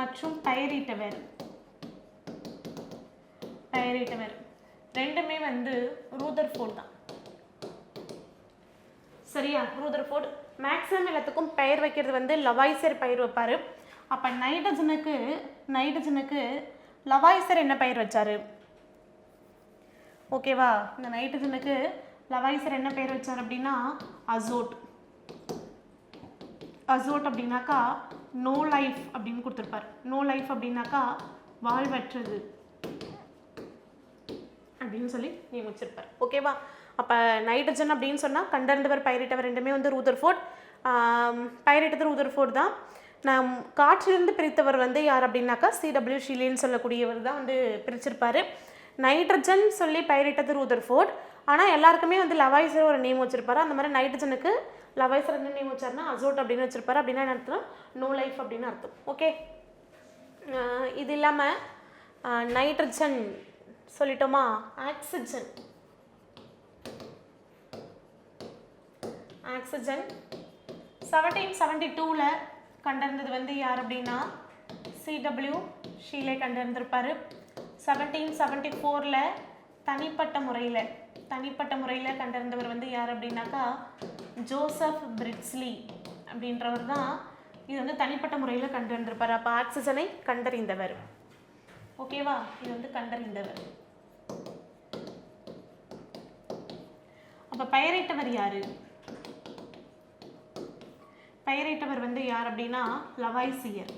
மற்றும் பெயரிட்டவர் ரெண்டுமே வந்து ரூதர்ஃபோர்ட் தான். சரியா? ரூதர்ஃபோர்ட். மேக்ஸிமம் எல்லாத்துக்கும் பெயர் வைக்கிறது வந்து லவாய்சர் பெயர் வைப்பார். அப்போ நைட்ரஜனுக்கு லவாய்சர் என்ன பெயர் வச்சாரு? ஓகேவா? இந்த நைட்ரஜனுக்கு லவாய்சர் என்ன பெயர் வச்சார் அப்படின்னா அசோட். அசோட் அப்படின்னாக்கா நோ லைஃப் அப்படின்னு கொடுத்துருப்பார். நோ லைஃப் அப்படின்னாக்கா வாழ்வற்றது அப்படின்னு சொல்லி நியமிச்சிருப்பார். ஓகேவா? அப்போ நைட்ரஜன் அப்படின்னு சொன்னால் கண்டறிந்தவர் பெயரிட்டவர் ரெண்டுமே வந்து ரூதர்ஃபோர்ட். பெயரிட்டது ரூதர்ஃபோர்ட் தான். நம் காற்றிலிருந்து பிரித்தவர் வந்து யார் அப்படின்னாக்கா CW ஷீலேன்னு சொல்லக்கூடியவர் தான் வந்து பிரிச்சிருப்பார். நைட்ரஜன் சொல்லி பெயரிட்டது ரூதர்ஃபோர்ட். ஆனால் எல்லாருக்குமே வந்து லவாய்சர் ஒரு நேம் வச்சுருப்பாரு. அந்த மாதிரி நைட்ரஜனுக்கு லவாய்சர் என்ன நேம் வச்சார்னா அசோட் அப்படின்னு வச்சுருப்பாரு. அப்படின்னா என்ன அர்த்தம்? நோ லைஃப் அப்படின்னு அர்த்தம். ஓகே, இது இல்லாமல் நைட்ரஜன் சொல்லிட்டோமா, ஆக்சிஜன் 1772ல் கண்டறிந்தது வந்து யார் அப்படின்னா CW ஷீலே கண்டறிந்திருப்பார். 1774ல் தனிப்பட்ட முறையில் கண்டறிந்தவர் வந்து யார் அப்படின்னாக்கா ஜோசப் பிரிட்ஸ்லி அப்படின்றவர் தான். இது வந்து தனிப்பட்ட முறையில் கண்டறிந்திருப்பார். அப்போ ஆக்சிஜனை கண்டறிந்தவர். ஓகேவா? இது வந்து கண்டறிந்தவர். அப்போ பெயரிட்டவர் யாரு? பெயரிட்டவர் வந்து யார் அப்படின்னா லவாய்சியர்.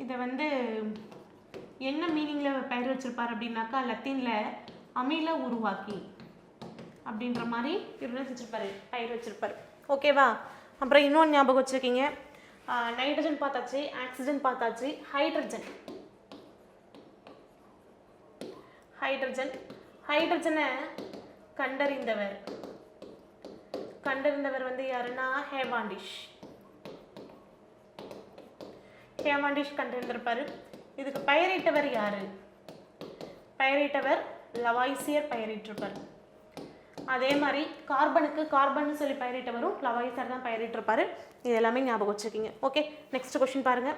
இதை வந்து என்ன மீனிங்கில் பெயர் வச்சிருப்பார் அப்படின்னாக்கா லத்தீனில் அமில உருவாக்கி அப்படின்ற மாதிரி பெயர் வச்சிருப்பார். ஓகேவா? அப்புறம் இன்னொன்று ஞாபகம் வச்சுருக்கீங்க, நைட்ரஜன் பார்த்தாச்சு, ஆக்சிஜன் பார்த்தாச்சு, ஹைட்ரஜனை கண்டறிந்தவர் வந்து யாருன்னா ஹேவாண்டிஷ் கண்டறிந்திருப்பாரு. இதுக்கு பெயரிட்டவர் யாரு? பெயரிட்டவர் லவாய்சியர் பெயரிட்டிருப்பார். அதே மாதிரி கார்பன் சொல்லி பெயரிட்டவரும் லவாய்சர் தான் பெயரிட்டிருப்பாரு. இது எல்லாமே ஞாபகம் வச்சுருக்கீங்க. ஓகே, நெக்ஸ்ட் கொஸ்டின் பாருங்க.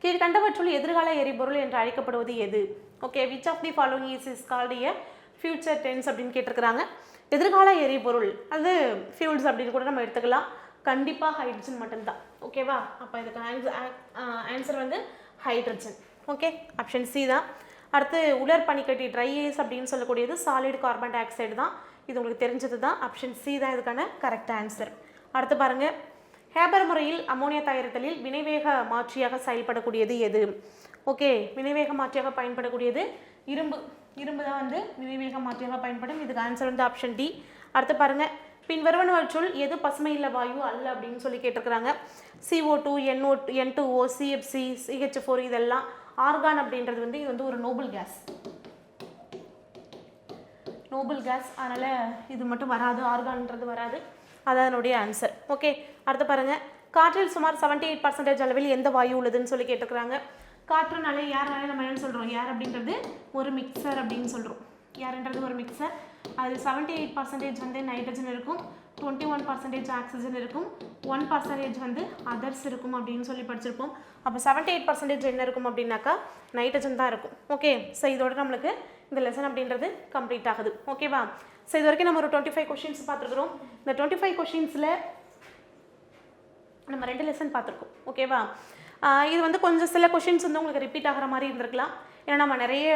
கீழ்கண்டவற்றுள் எதிர்கால எரிபொருள் என்று அழைக்கப்படுவது எது? Okay, which of the following is called a future tense அப்படின்னு கேட்டிருக்கிறாங்க. எதிர்கால எரிபொருள் அது ஃபியூல்ஸ் அப்படின்னு கூட நம்ம எடுத்துக்கலாம். கண்டிப்பாக ஹைட்ரஜன் மட்டும்தான். ஓகேவா? அப்போ இதுக்கு ஆன்சர் வந்து ஹைட்ரஜன். ஓகே, ஆப்ஷன் சி தான். அடுத்து உலர் பனிக்கட்டி ட்ரை ஐஸ் அப்படின்னு சொல்லக்கூடியது சாலிட் கார்பன் டை ஆக்சைடு தான். இது உங்களுக்கு தெரிஞ்சது தான். ஆப்ஷன் சி தான் இதுக்கான கரெக்ட் ஆன்சர். அடுத்து பாருங்கள், ஹேபர் முறையில் அமோனியா தயாரித்தலில் வினைவேக மாற்றியாக செயல்படக்கூடியது எது? ஓகே, வினைவேக மாற்றியாக பயன்படக்கூடியது இரும்பு. இரும்பு தான் வந்து வினைவேக மாற்றியாக பயன்படும். இதுக்கு ஆன்சர் வந்து ஆப்ஷன் டி. அடுத்து பாருங்கள், பின்வருவனவற்றுள் எது பசுமை இல்ல வாயு அல்ல அப்படின்னு சொல்லி கேட்டிருக்கிறாங்க. CO2, N2O, CFC, CH4 இதெல்லாம். ஆர்கான் அப்படின்றது வந்து இது வந்து ஒரு நோபல் கேஸ். நோபல் கேஸ், அதனால் இது மட்டும் வராது, ஆர்கான்ன்றது வராது. அதான் அதனுடைய ஆன்சர். ஓகே, அடுத்து பாருங்கள், காற்றில் சுமார் 78% அளவில் எந்த வாயு உள்ளதுன்னு சொல்லி கேட்டிருக்கிறாங்க. காற்றுனாலே யாருனாலே நம்ம என்னன்னு சொல்கிறோம், ஏர் அப்படின்றது ஒரு மிக்சர் அப்படின்னு சொல்கிறோம். ஏர்ன்றது ஒரு மிக்சர். அது 78% வந்து நைட்ரஜன் இருக்கும், 21% ஆக்சிஜன் இருக்கும், 1% வந்து அதர்ஸ் இருக்கும் அப்படின்னு சொல்லி படிச்சிருப்போம். அப்போ 78% என்ன இருக்கும் அப்படின்னாக்கா நைட்ரஜன் தான் இருக்கும். ஓகே, ஸோ இதோட நம்மளுக்கு இந்த லெசன் அப்படின்றது கம்ப்ளீட் ஆகுது. ஓகேவா? ஸோ இது வரைக்கும் நம்ம ஒரு 25 கொஷின்ஸ் பார்த்துருக்குறோம். இந்த 25 கொஷின்ஸில் நம்ம 2 லெசன் பார்த்துருக்கோம். ஓகேவா? இது வந்து கொஞ்சம் சில கொஷின்ஸ் வந்து உங்களுக்கு ரிப்பீட் ஆகிற மாதிரி இருந்திருக்கலாம். ஏன்னா நம்ம நிறைய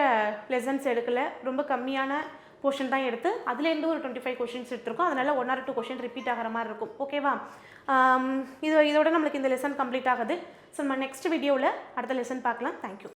லெசன்ஸ் எடுக்கலை, ரொம்ப கம்மியான போர்ஷன் தான் எடுத்து அதுலேருந்து ஒரு 25 கொஷின்ஸ் எடுத்திருக்கோம். அதனால் 1 or 2 கொஷின் ரிப்பீட் ஆகிற மாதிரி இருக்கும். ஓகேவா? இதோட நம்மளுக்கு இந்த லெசன் கம்ப்ளீட் ஆகுது. ஸோ நம்ம நெக்ஸ்ட் வீடியோவில் அடுத்த லெசன் பார்க்கலாம். தேங்க்யூ.